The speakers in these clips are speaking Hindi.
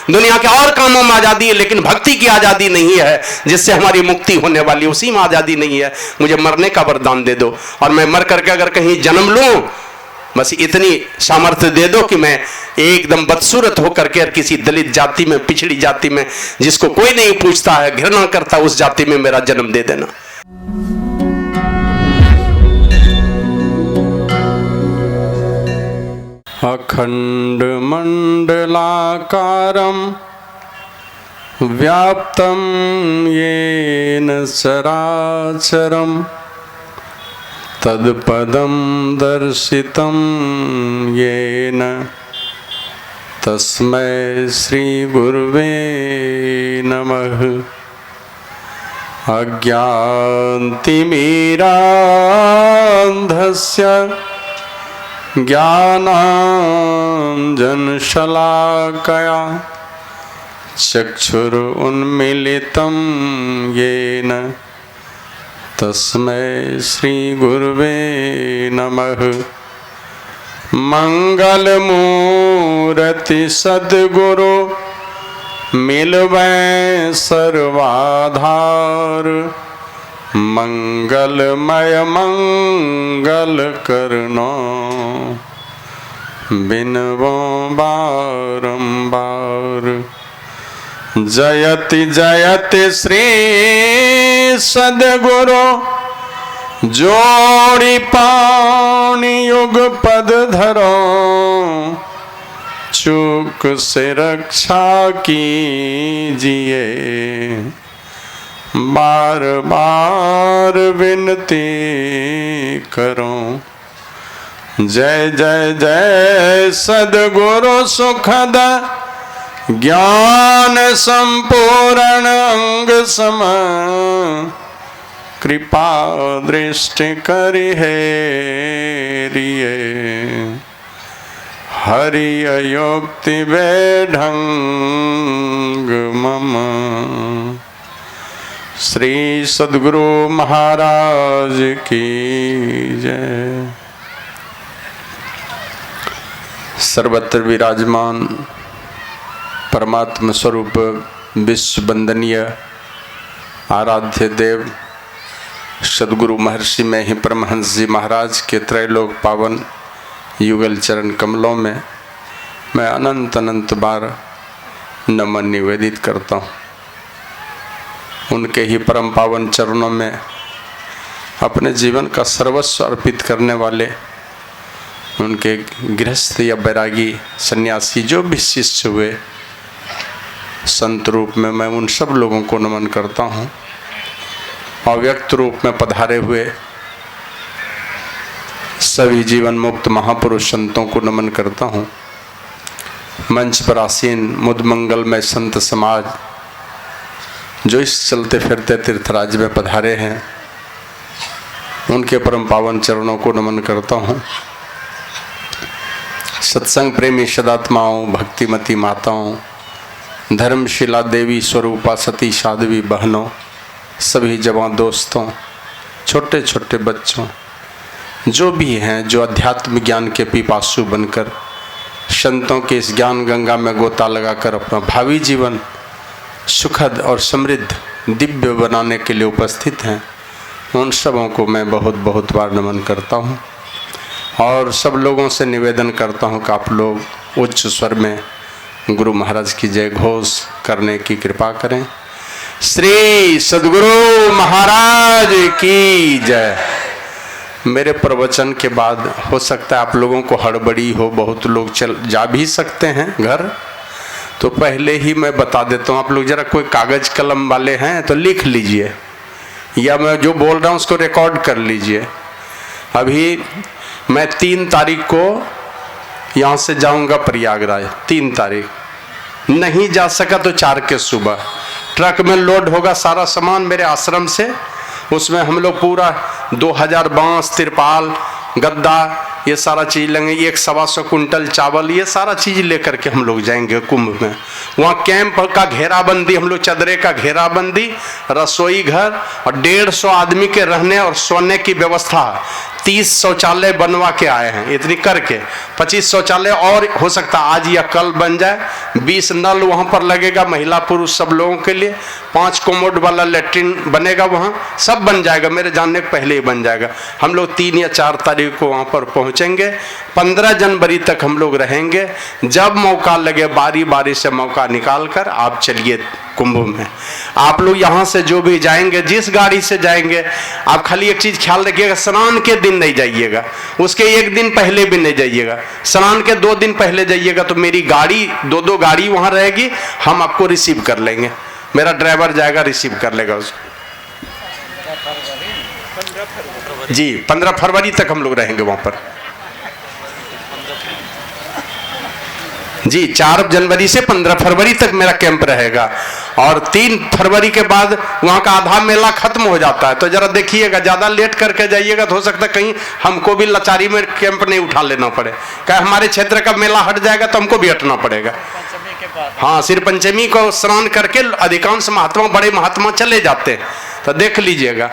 दुनिया के और कामों में आज़ादी है, लेकिन भक्ति की आज़ादी नहीं है जिससे हमारी मुक्ति होने वाली, उसी में आज़ादी नहीं है। मुझे मरने का वरदान दे दो और मैं मर करके अगर कहीं जन्म लूं, बस इतनी सामर्थ्य दे दो कि मैं एकदम बदसूरत होकर के किसी दलित जाति में, पिछड़ी जाति में, जिसको कोई नहीं पूछता है, घृणा करता, उस जाति में मेरा जन्म दे देना। अखंड मंडलाकारं व्याप्तं येन चराचरं तत्पदं दर्शितं येन तस्मै श्री गुरुवे नमः। अज्ञानतिमिरान्धस्य ज्ञानाञ्जनशलाकया चक्षुरुन्मीलितं येन तस्मै श्री गुरुवे नमः। मंगलमूर्ति सद्गुरु मिलवै सर्वाधार, मंगलमय मंगल करनो बिनवो बारंबार। जयति जयति श्री सद्गुरु जोड़ी पानी युग पद धरो, चूक से रक्षा कीजिए बार बार विनती करो। जय जय जय सद्गुरु सुखद ज्ञान संपूर्ण अंग सम, कृपा दृष्टि करि है रिये हरि अयोक्ति वेढंग मम। श्री सद्गुरु महाराज की जय। सर्वत्र विराजमान परमात्मा स्वरूप विश्व वंदनीय आराध्य देव सद्गुरु महर्षि में ही परमहंस जी महाराज के त्रैलोक पावन युगल चरण कमलों में मैं अनंत अनंत बार नमन निवेदित करता हूँ। उनके ही परम पावन चरणों में अपने जीवन का सर्वस्व अर्पित करने वाले उनके गृहस्थ या बैरागी सन्यासी जो भी शिष्य हुए संत रूप में मैं उन सब लोगों को नमन करता हूँ। अव्यक्त रूप में पधारे हुए सभी जीवन मुक्त महापुरुष संतों को नमन करता हूँ। मंच पर आसीन मुद मंगलमय संत समाज जो इस चलते फिरते तीर्थराज में पधारे हैं, उनके परम पावन चरणों को नमन करता हूँ। सत्संग प्रेमी सदात्माओं, भक्तिमती माताओं, धर्मशिला देवी स्वरूपा सती साध्वी बहनों, सभी जवान दोस्तों, छोटे छोटे बच्चों, जो भी हैं जो अध्यात्म ज्ञान के पिपासु बनकर संतों के इस ज्ञान गंगा में गोता लगाकर अपना भावी जीवन सुखद और समृद्ध दिव्य बनाने के लिए उपस्थित हैं, उन सबों को मैं बहुत बहुत बार नमन करता हूँ। और सब लोगों से निवेदन करता हूँ कि आप लोग उच्च स्वर में गुरु महाराज की जय घोष करने की कृपा करें। श्री सद्गुरु महाराज की जय। मेरे प्रवचन के बाद हो सकता है आप लोगों को हड़बड़ी हो, बहुत लोग जा भी सकते हैं घर, तो पहले ही मैं बता देता हूँ। आप लोग जरा कोई कागज कलम वाले हैं तो लिख लीजिए, या मैं जो बोल रहा हूँ उसको रिकॉर्ड कर लीजिए। अभी मैं 3 तारीख को यहाँ से जाऊँगा प्रयागराज, 3 तारीख। नहीं जा सका तो 4 के सुबह ट्रक में लोड होगा सारा सामान मेरे आश्रम से। उसमें हम लोग पूरा 2000 बांस, तिरपाल, गद्दा ये सारा चीज़ लेंगे, 100-125 कुंटल चावल, ये सारा चीज़ लेकर के हम लोग जाएंगे कुंभ में। वहाँ कैंप का घेराबंदी, हम लोग चदरे का घेराबंदी, रसोई घर और 150 आदमी के रहने और सोने की व्यवस्था, 30 शौचालय बनवा के आए हैं। इतनी करके 25 शौचालय और हो सकता आज या कल बन जाए। 20 नल वहाँ पर लगेगा महिला पुरुष सब लोगों के लिए। 5 कोमोड वाला लेट्रिन बनेगा, वहाँ सब बन जाएगा, मेरे जानने के पहले ही बन जाएगा। हम लोग 3 या 4 तारीख को वहाँ पर पहुँचेंगे। 15 जनवरी तक हम लोग रहेंगे। जब मौका लगे बारी बारी से मौका निकाल कर आप चलिए कुंभ में। आप लोग यहाँ से जो भी जाएंगे, जिस गाड़ी से जाएंगे, आप खाली एक चीज़ ख्याल रखिएगा, स्नान के दिन नहीं जाइएगा, उसके 1 दिन पहले भी नहीं जाइएगा। स्नान के 2 दिन पहले जाइएगा तो मेरी गाड़ी 2 गाड़ी वहाँ रहेगी, हम आपको रिसीव कर लेंगे, मेरा ड्राइवर जाएगा रिसीव कर लेगा उसको। जी 15 फरवरी तक हम लोग रहेंगे वहाँ पर। जी 4 जनवरी से 15 फरवरी तक मेरा कैंप रहेगा और 3 फरवरी के बाद वहाँ का आधा मेला खत्म हो जाता है। तो जरा देखिएगा, ज़्यादा लेट करके जाइएगा तो हो सकता है कहीं हमको भी लाचारी में कैंप नहीं उठा लेना पड़े, क्या हमारे क्षेत्र का मेला हट जाएगा तो हमको भी हटना पड़ेगा। हाँ, सिर्फ पंचमी को स्नान करके अधिकांश महात्मा, बड़े महात्मा चले जाते हैं, तो देख लीजिएगा।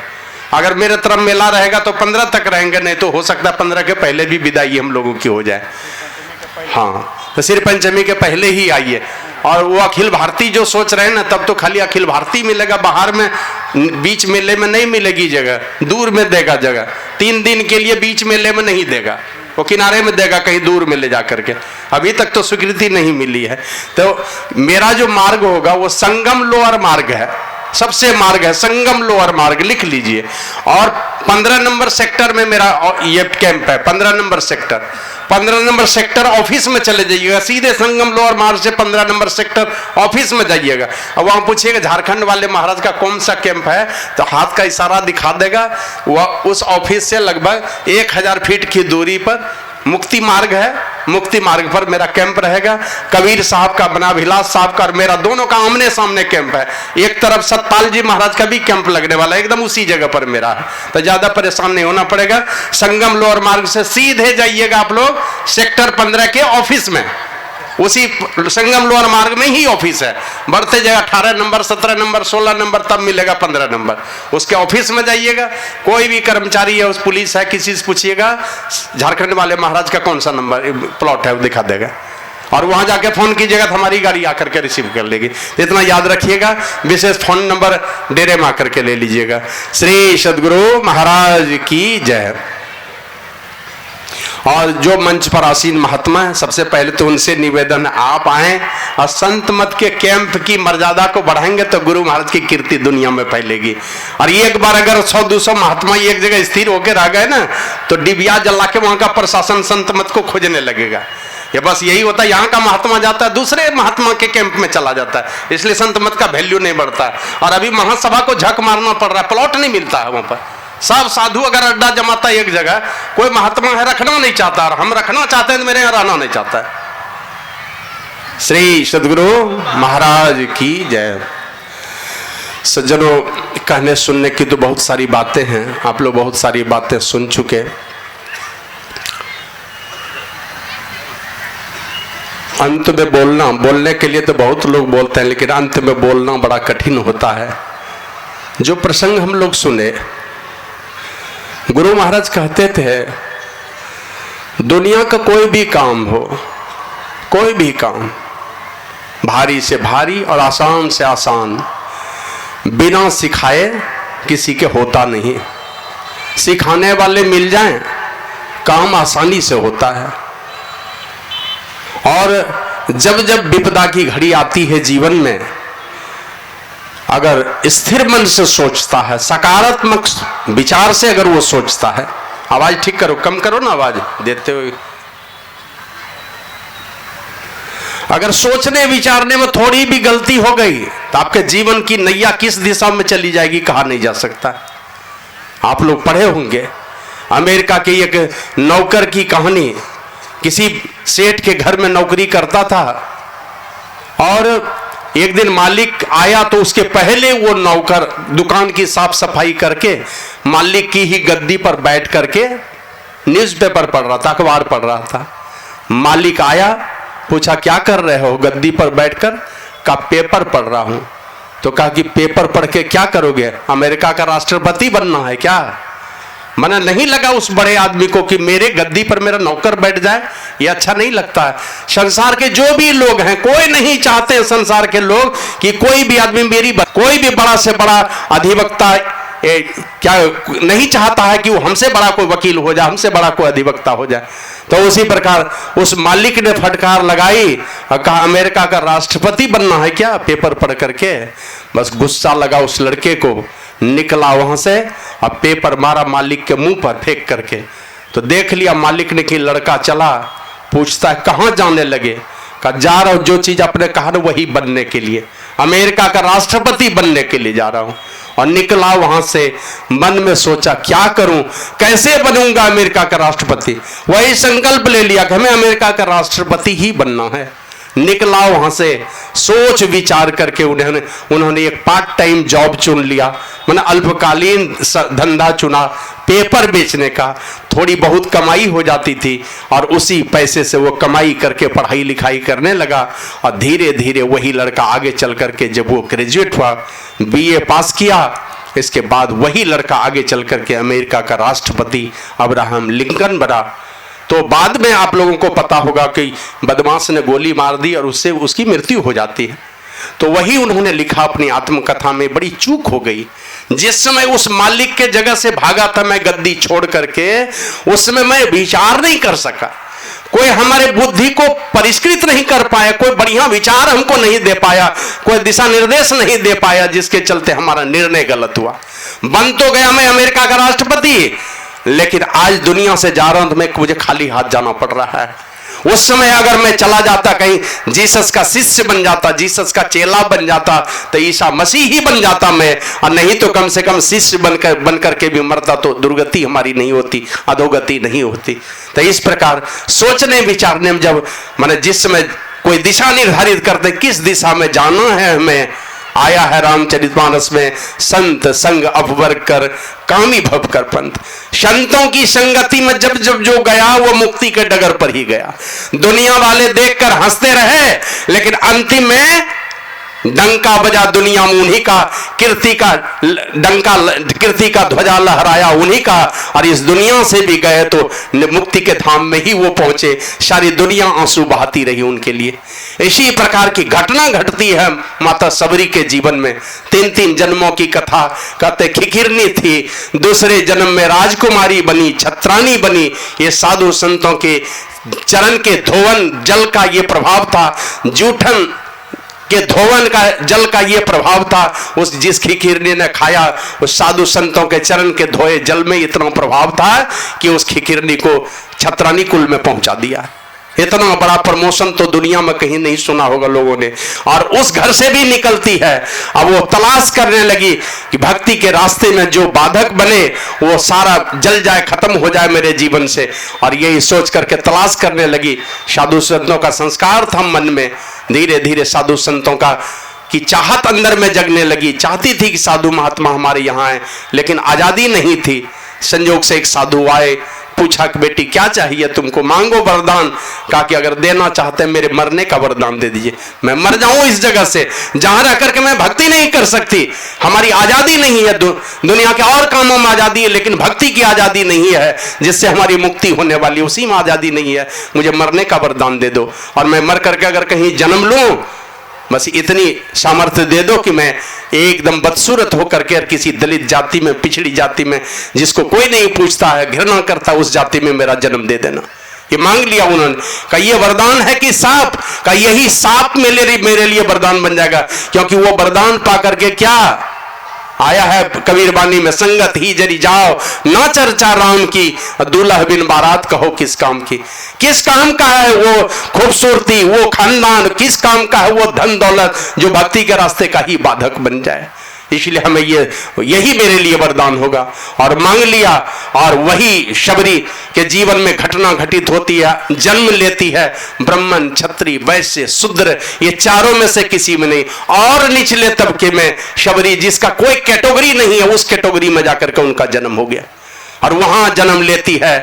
अगर मेरे तरफ मेला रहेगा तो 15 तक रहेंगे, नहीं तो हो सकता है 15 के पहले भी विदाई हम लोगों की हो जाए। हाँ, तो सिर्फ पंचमी के पहले ही आइए। और वो अखिल भारती जो सोच रहे हैं ना, तब तो खाली अखिल भारती मिलेगा, बाहर में बीच मेले में नहीं मिलेगी जगह, दूर में देगा जगह। 3 दिन के लिए बीच मेले में नहीं देगा, वो किनारे में देगा, कहीं दूर में ले जा करके। अभी तक तो स्वीकृति नहीं मिली है। तो मेरा जो मार्ग होगा वो संगम लोअर मार्ग है, सबसे मार्ग है संगम लोअर मार्ग, लिख लीजिए। और 15 नंबर सेक्टर में मेरा ये कैंप है, 15 number sector. 15 number sector office में चले जाइएगा, सीधे संगम लोअर मार्ग से 15 नंबर सेक्टर ऑफिस में जाइएगा। अब वहाँ पूछिएगा झारखंड वाले महाराज का कौन सा कैंप है, तो हाथ का इशारा दिखा देगा। वह उस ऑफिस से लगभग 1000 फीट की दूरी पर मुक्ति मार्ग है, मुक्ति मार्ग पर मेरा कैंप रहेगा। कबीर साहब का, बनाभिलास साहब का और मेरा दोनों का आमने सामने कैंप है। एक तरफ सतपाल जी महाराज का भी कैंप लगने वाला है, एकदम उसी जगह पर मेरा है, तो ज्यादा परेशान नहीं होना पड़ेगा। संगम लोअर मार्ग से सीधे जाइएगा आप लोग सेक्टर 15 के ऑफिस में, उसी संगम लोअर मार्ग में ही ऑफिस है। बढ़ते जाएगा 18 नंबर, 17 नंबर, 16 नंबर, तब मिलेगा 15 नंबर। उसके ऑफिस में जाइएगा, कोई भी कर्मचारी है, उस पुलिस है, किसी से पूछिएगा झारखंड वाले महाराज का कौन सा नंबर प्लॉट है, वो दिखा देगा। और वहां जाके फोन कीजिएगा तो हमारी गाड़ी आकर के रिसीव कर लेगी। इतना याद रखिएगा, विशेष फोन नंबर डेरे में आकर के ले लीजिएगा। श्री सदगुरु महाराज की जय। और जो मंच पर आसीन महात्मा है, सबसे पहले तो उनसे निवेदन, आप आए और संत मत के कैंप की मर्यादा को बढ़ाएंगे तो गुरु महाराज की कीर्ति दुनिया में फैलेगी। और एक बार अगर 100-200 महात्मा एक जगह स्थिर होकर रह गए ना, तो डिबिया जला के वहां का प्रशासन संत मत को खोजने लगेगा। ये बस यही होता है, यहाँ का महात्मा जाता है दूसरे महात्मा के कैंप में चला जाता है, इसलिए संत मत का वैल्यू नहीं बढ़ता है। और अभी महासभा को झक मारना पड़ रहा है, प्लॉट नहीं मिलता है वहां पर। सब साधु अगर अड्डा जमाता है एक जगह, कोई महात्मा है रखना नहीं चाहता, और हम रखना चाहते हैं तो मेरे यहाँ रहना नहीं चाहता है। श्री सदगुरु महाराज की जय। सज्जनों, कहने सुनने की तो बहुत सारी बातें हैं, आप लोग बहुत सारी बातें सुन चुके। अंत में बोलने के लिए तो बहुत लोग बोलते हैं, लेकिन अंत में बोलना बड़ा कठिन होता है। जो प्रसंग हम लोग सुने, गुरु महाराज कहते थे, दुनिया का कोई भी काम हो, कोई भी काम भारी से भारी और आसान से आसान, बिना सिखाए किसी के होता नहीं। सिखाने वाले मिल जाएं, काम आसानी से होता है। और जब जब विपदा की घड़ी आती है जीवन में, अगर स्थिर मन से सोचता है, सकारात्मक विचार से अगर वो सोचता है, आवाज ठीक करो, कम करो ना आवाज देते हुए। अगर सोचने विचारने में थोड़ी भी गलती हो गई तो आपके जीवन की नैया किस दिशा में चली जाएगी कहा नहीं जा सकता। आप लोग पढ़े होंगे अमेरिका की एक नौकर की कहानी। किसी सेठ के घर में नौकरी करता था और एक दिन मालिक आया तो उसके पहले वो नौकर दुकान की साफ सफाई करके मालिक की ही गद्दी पर बैठ करके न्यूज़पेपर पढ़ रहा था, अखबार पढ़ रहा था। मालिक आया, पूछा क्या कर रहे हो गद्दी पर बैठकर? का पेपर पढ़ रहा हूं। तो कहा कि पेपर पढ़ के क्या करोगे, अमेरिका का राष्ट्रपति बनना है क्या? मना नहीं लगा उस बड़े आदमी को कि मेरे गद्दी पर मेरा नौकर बैठ जाए, ये अच्छा नहीं लगता है। संसार के जो भी लोग हैं, कोई नहीं चाहते संसार के लोग कि कोई भी आदमी कोई भी बड़ा से बड़ा अधिवक्ता क्या नहीं चाहता है कि वो हमसे बड़ा कोई वकील हो जाए, हमसे बड़ा कोई अधिवक्ता हो जाए। तो उसी प्रकार उस मालिक ने फटकार लगाई और कहा अमेरिका का राष्ट्रपति बनना है क्या पेपर पढ़ करके? बस गुस्सा लगा उस लड़के को, निकला वहां से और पेपर मारा मालिक के मुंह पर फेंक करके। तो देख लिया मालिक ने कि लड़का चला, पूछता है कहां जाने लगे? कहा जा रहा हूं जो चीज आपने कहा ना वही बनने के लिए, अमेरिका का राष्ट्रपति बनने के लिए जा रहा हूं। और निकला वहां से, मन में सोचा क्या करूं, कैसे बनूंगा अमेरिका का राष्ट्रपति। वही संकल्प ले लिया कि हमें अमेरिका का राष्ट्रपति ही बनना है। निकला वहां से, सोच विचार करके उन्होंने एक पार्ट टाइम जॉब चुन लिया, मैंने अल्पकालीन धंधा चुना, पेपर बेचने का। थोड़ी बहुत कमाई हो जाती थी और उसी पैसे से वो कमाई करके पढ़ाई लिखाई करने लगा। और धीरे धीरे वही लड़का आगे चल करके जब वो ग्रेजुएट हुआ, बीए पास किया, इसके बाद वही लड़का आगे चल करके अमेरिका का राष्ट्रपति अब्राहम लिंकन बना। तो बाद में आप लोगों को पता होगा कि बदमाश ने गोली मार दी और उससे उसकी मृत्यु हो जाती है। तो वही उन्होंने लिखा अपनी आत्मकथा में, बड़ी चूक हो गई। जिस समय उस मालिक के जगह से भागा था मैं गद्दी छोड़ करके, उस समय मैं विचार नहीं कर सका, कोई हमारे बुद्धि को परिष्कृत नहीं कर पाया, कोई बढ़िया विचार हमको नहीं दे पाया, कोई दिशा निर्देश नहीं दे पाया, जिसके चलते हमारा निर्णय गलत हुआ। बन तो गया मैं अमेरिका का राष्ट्रपति, लेकिन आज दुनिया से जा रहा हूं तो मुझे खाली हाथ जाना पड़ रहा है। उस समय अगर मैं चला जाता, कहीं जीसस का शिष्य बन जाता, जीसस का चेला बन जाता, तो ईसा मसीह ही बन जाता मैं, और नहीं तो कम से कम शिष्य बनकर के भी मरता तो दुर्गति हमारी नहीं होती, अधोगति नहीं होती। तो इस प्रकार सोचने विचारने में जब मैंने जिस समय कोई दिशा निर्धारित करते किस दिशा में जाना है हमें, आया है रामचरितमानस में, संत संग अपवर्ग कर कामी भव कर पंथ। संतों की संगति में जब जब जो गया वो मुक्ति के डगर पर ही गया। दुनिया वाले देखकर हंसते रहे, लेकिन अंतिम में डंका बजा दुनिया में उन्हीं का, कीर्ति का ध्वजा लहराया उन्हीं का, और इस दुनिया से भी गए तो मुक्ति के धाम में ही वो पहुंचे। सारी दुनिया आंसू बहाती रही उनके लिए। इसी प्रकार की घटना घटती है माता सबरी के जीवन में। 3-3 जन्मों की कथा कहते, खिखिरनी थी, दूसरे जन्म में राजकुमारी बनी, छत्रानी बनी। ये साधु संतों के चरण के धोवन जल का ये प्रभाव था, जूठन के धोवन का जल का ये प्रभाव था। उस जिस खिखिरनी ने खाया, उस साधु संतों के चरण के धोए जल में इतना प्रभाव था कि उस खिखिरनी को छत्रानी कुल में पहुंचा दिया। इतना बड़ा प्रमोशन तो दुनिया में कहीं नहीं सुना होगा लोगों ने। और उस घर से भी निकलती है, अब वो तलाश करने लगी कि भक्ति के रास्ते में जो बाधक बने वो सारा जल जाए, खत्म हो जाए मेरे जीवन से। और यही सोच करके तलाश करने लगी। साधु संतों का संस्कार था मन में, धीरे धीरे साधु संतों का की चाहत अंदर में जगने लगी। चाहती थी कि साधु महात्मा हमारे यहाँ आए, लेकिन आजादी नहीं थी। संयोग से एक साधु आए, पूछा कि बेटी क्या चाहिए तुमको, मांगो वरदान। कहा कि अगर देना चाहते हैं मेरे मरने का वरदान दे दीजिए, मैं मर जाऊं इस जगह से जहां रह करके मैं भक्ति नहीं कर सकती। हमारी आजादी नहीं है, दुनिया के और कामों में आजादी है, लेकिन भक्ति की आजादी नहीं है जिससे हमारी मुक्ति होने वाली, उसी में आजादी नहीं है। मुझे मरने का वरदान दे दो और मैं मर करके अगर कहीं जन्म लूं, बस इतनी सामर्थ्य दे दो कि मैं एकदम बदसूरत होकर के किसी दलित जाति में, पिछड़ी जाति में, जिसको कोई नहीं पूछता है, घृणा करता, उस जाति में मेरा जन्म दे देना। ये मांग लिया उन्होंने। कहा ये वरदान है कि सांप? कहा यही सांप मेरे लिए वरदान बन जाएगा, क्योंकि वो वरदान पा करके क्या आया है कबीर बानी में, संगत ही जरी जाओ ना चर्चा राम की, दूल्हा बिन बारात कहो किस काम की। किस काम का है वो खूबसूरती, वो खानदान, किस काम का है वो धन दौलत जो भक्ति के रास्ते का ही बाधक बन जाए। इसलिए हमें यही मेरे लिए वरदान होगा। और मांग लिया, और वही शबरी के जीवन में घटना घटित होती है, जन्म लेती है। ब्राह्मण, क्षत्रिय, वैश्य, शूद्र, ये चारों में से किसी में नहीं, और निचले तबके में शबरी, जिसका कोई कैटेगरी नहीं है, उस कैटेगरी में जाकर के उनका जन्म हो गया। और वहां जन्म लेती है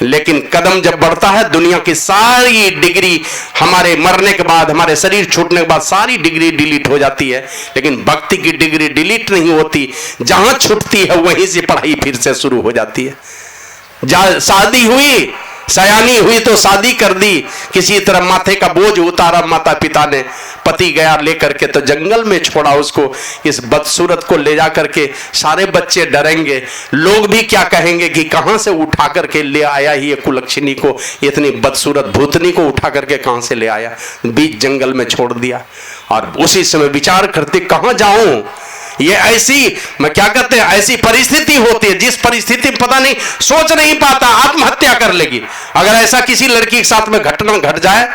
लेकिन कदम जब बढ़ता है, दुनिया की सारी डिग्री हमारे मरने के बाद, हमारे शरीर छूटने के बाद सारी डिग्री डिलीट हो जाती है, लेकिन भक्ति की डिग्री डिलीट नहीं होती। जहां छूटती है वहीं से पढ़ाई फिर से शुरू हो जाती है। शादी हुई, सयानी हुई तो शादी कर दी, किसी तरह माथे का बोझ उतारा माता पिता ने, पति गया लेकर के तो जंगल में छोड़ा उसको। इस बदसूरत को ले जा करके सारे बच्चे डरेंगे, लोग भी क्या कहेंगे कि कहां से उठा करके ले आया ये कुलक्षणी को, इतनी बदसूरत भूतनी को उठा करके कहां से ले आया, बीच जंगल में छोड़ दिया। और उसी समय विचार करते कहां जाऊं, ये ऐसी, मैं क्या कहते हैं, ऐसी परिस्थिति होती है जिस परिस्थिति में पता नहीं, सोच नहीं पाता, आत्महत्या कर लेगी। अगर ऐसा किसी लड़की के साथ में घटना घट जाए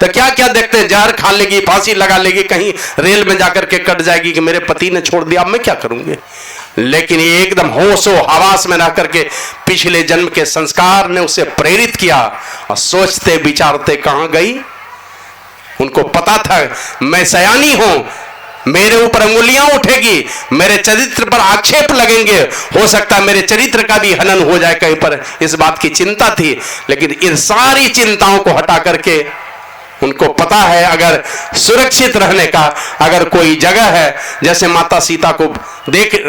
तो क्या क्या देखते हैं, जहर खा लेगी, फांसी लगा लेगी, कहीं रेल में जाकर के कट जाएगी कि मेरे पति ने छोड़ दिया, अब मैं क्या करूंगी। लेकिन ये एकदम होशो हवास में रह करके पिछले जन्म के संस्कार ने उसे प्रेरित किया, और सोचते विचारते कहां गई। उनको पता था मैं सयानी हूं, मेरे ऊपर अंगुलियां उठेगी, मेरे चरित्र पर आक्षेप लगेंगे, हो सकता है मेरे चरित्र का भी हनन हो जाए कहीं पर, इस बात की चिंता थी। लेकिन इन सारी चिंताओं को हटा करके उनको पता है अगर सुरक्षित रहने का अगर कोई जगह है, जैसे माता सीता को देख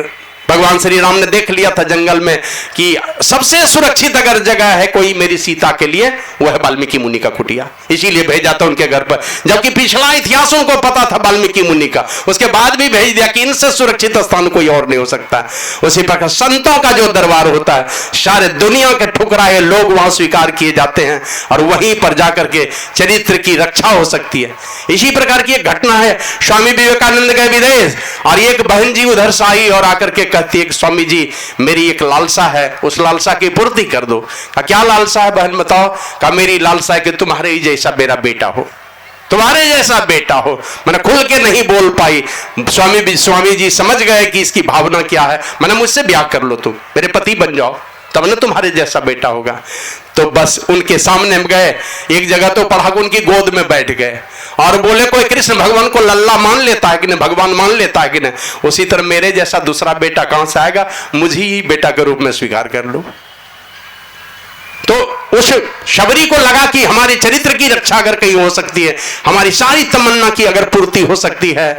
भगवान श्री राम ने देख लिया था जंगल में कि सबसे सुरक्षित अगर जगह है कोई मेरी सीता के लिए, वह है वाल्मीकि मुनि का कुटिया, इसीलिए भेजा था उनके घर पर। जबकि पिछला इतिहास उनको पता था वाल्मीकि मुनि का, उसके बाद भी भेज दिया कि इनसे सुरक्षित स्थान कोई और नहीं हो सकता। उसी प्रकार संतों का जो दरबार होता है, सारे दुनिया के ठुकराए लोग वहां स्वीकार किए जाते हैं, और वहीं पर जाकर के चरित्र की रक्षा हो सकती है। इसी प्रकार की एक घटना है, स्वामी विवेकानंद गए विदेश, और एक बहन जी उधर से आई और आकर के कहती है कि स्वामी जी मेरी एक लालसा है, उस लालसा की पूर्ति कर दो। क्या लालसा है बहन बताओ। कहा मेरी लालसा है कि तुम्हारे ही जैसा मेरा बेटा हो, तुम्हारे जैसा बेटा हो। मैंने खुल के नहीं बोल पाई। स्वामी जी समझ गए कि इसकी भावना क्या है। मैंने मुझसे ब्याह कर लो, तुम मेरे पति बन जाओ, तब ना तुम्हारे जैसा बेटा होगा। तो बस उनके सामने गए, एक जगह तो पढ़ा के उनकी गोद में बैठ गए और बोले कोई कृष्ण भगवान को लल्ला मान लेता है कि नहीं, भगवान मान लेता है कि नहीं, उसी तरह मेरे जैसा दूसरा बेटा कहां से आएगा, मुझे ही बेटा के रूप में स्वीकार कर लो। तो उस शबरी को लगा कि हमारे चरित्र की रक्षा अगर कहीं हो सकती है, हमारी सारी तमन्ना की अगर पूर्ति हो सकती है,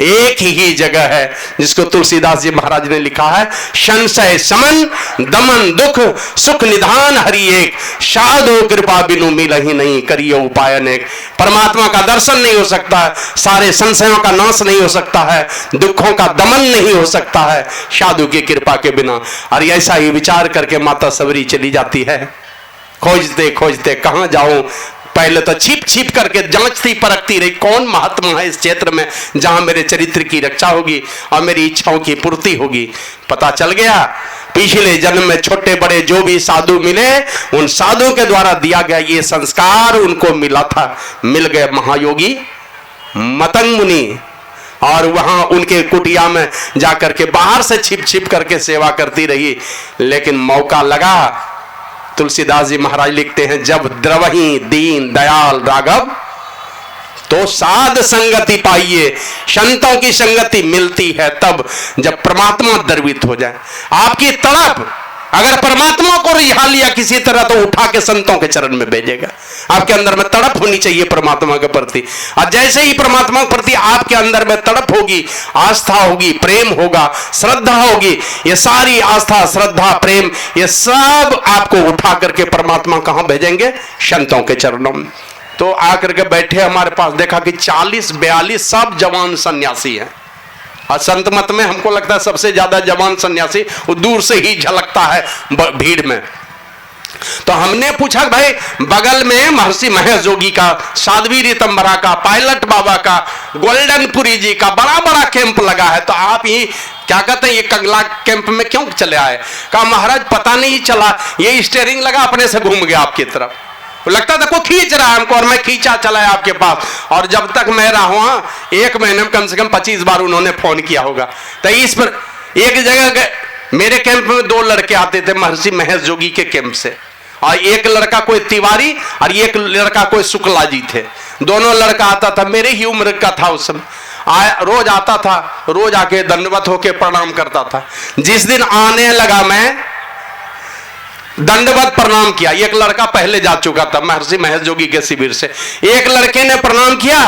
एक ही जगह है जिसको तुलसीदास जी महाराज ने लिखा है, संशय समन दमन दुख सुख निधान हरि एक, साधो कृपा बिनु मिलहि नहीं करियो उपाय अनेक। परमात्मा का दर्शन नहीं हो सकता है, सारे संशयों का नाश नहीं हो सकता है, दुखों का दमन नहीं हो सकता है साधु की कृपा के बिना। और ऐसा ही विचार करके माता सबरी चली जाती है, खोजते खोजते कहां जाऊं। पहले तो छिप छिप करके जांचती परखती रही, कौन महात्मा है इस क्षेत्र में जहां मेरे चरित्र की रक्षा होगी और मेरी इच्छाओं की पूर्ति होगी। पता चल गया पिछले जन्म में छोटे बड़े जो भी साधु मिले, उन साधु के द्वारा दिया गया ये संस्कार उनको मिला था। मिल गए महायोगी मतंग मुनि, और वहां उनके कुटिया में जाकर के बाहर से छिप छिप करके सेवा करती रही। लेकिन मौका लगा, तुलसीदास जी महाराज लिखते हैं, जब द्रवही दीन दयाल राघव तो साध संगति पाइए। संतों की संगति मिलती है तब जब परमात्मा द्रवित हो जाए। आपकी तड़प अगर परमात्मा को रिझा लिया किसी तरह, तो उठा के संतों के चरण में भेजेगा। आपके अंदर में तड़प होनी चाहिए परमात्मा के प्रति, और जैसे ही परमात्मा के प्रति आपके अंदर में तड़प होगी, आस्था होगी, प्रेम होगा, श्रद्धा होगी, ये सारी आस्था श्रद्धा प्रेम ये सब आपको उठा करके परमात्मा कहां भेजेंगे, संतों के चरणों में। तो आकर के बैठे हमारे पास, देखा कि 40-42 सब जवान सन्यासी हैं। और संत मत में हमको लगता है सबसे ज्यादा जवान सन्यासी वो दूर से ही झलकता है भीड़ में। तो हमने पूछा भाई बगल में महर्षि महेश जोगी का, साध्वी रीतंबरा का, पायलट बाबा का, गोल्डनपुरी जी का बड़ा बड़ा कैंप लगा है, तो आप ही क्या कहते हैं ये कंगला कैंप में क्यों चले आए। कहा महाराज पता नहीं चला, ये स्टीयरिंग लगा अपने से घूम गया आपकी तरफ, लगता था कोई खींच रहा है हमको और मैं खींचा चला है आपके पास। और जब तक मैं रहा हूं 1 महीने में कम से कम 25 बार उन्होंने फोन किया होगा। तो इस पर एक जगह मेरे कैंप में 2 लड़के आते थे महर्षि महेश जोगी के कैंप से, और एक लड़का कोई तिवारी और एक लड़का कोई शुक्ला जी थे। दोनों लड़का आता था, मेरे ही उम्र का था उस समय, रोज आता था, रोज आके दंडवत होके प्रणाम करता था। जिस दिन आने लगा मैं दंडवत प्रणाम किया। एक लड़का पहले जा चुका था महर्षि महेश जोगी के शिविर से, एक लड़के ने प्रणाम किया,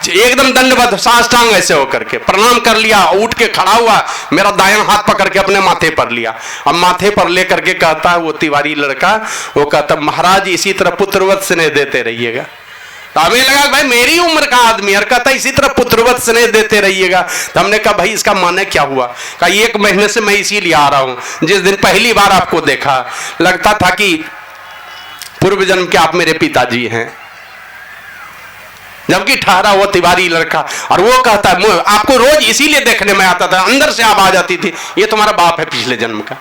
एकदम दंडवत साष्टांग ऐसे होकर के प्रणाम कर लिया, उठ के खड़ा हुआ, मेरा दायां हाथ पकड़ के अपने माथे पर लिया। अब माथे पर लेकर के कहता है वो तिवारी लड़का, वो कहता महाराज इसी तरह पुत्रवत स्नेह देते रहिएगा। तो हमें लगा भाई मेरी उम्र का आदमी, और कहता इसी तरह पुत्रवत स्नेह देते रहिएगा। तो हमने कहा भाई इसका माने क्या हुआ? कहा 1 महीने से मैं इसीलिए आ रहा हूं, जिस दिन पहली बार आपको देखा लगता था कि पूर्व जन्म के आप मेरे पिताजी हैं, जबकि ठहरा वो तिवारी लड़का। और वो कहता है आपको रोज इसीलिए देखने में आता था, अंदर से आप आ जाती थी, ये तुम्हारा बाप है पिछले जन्म का,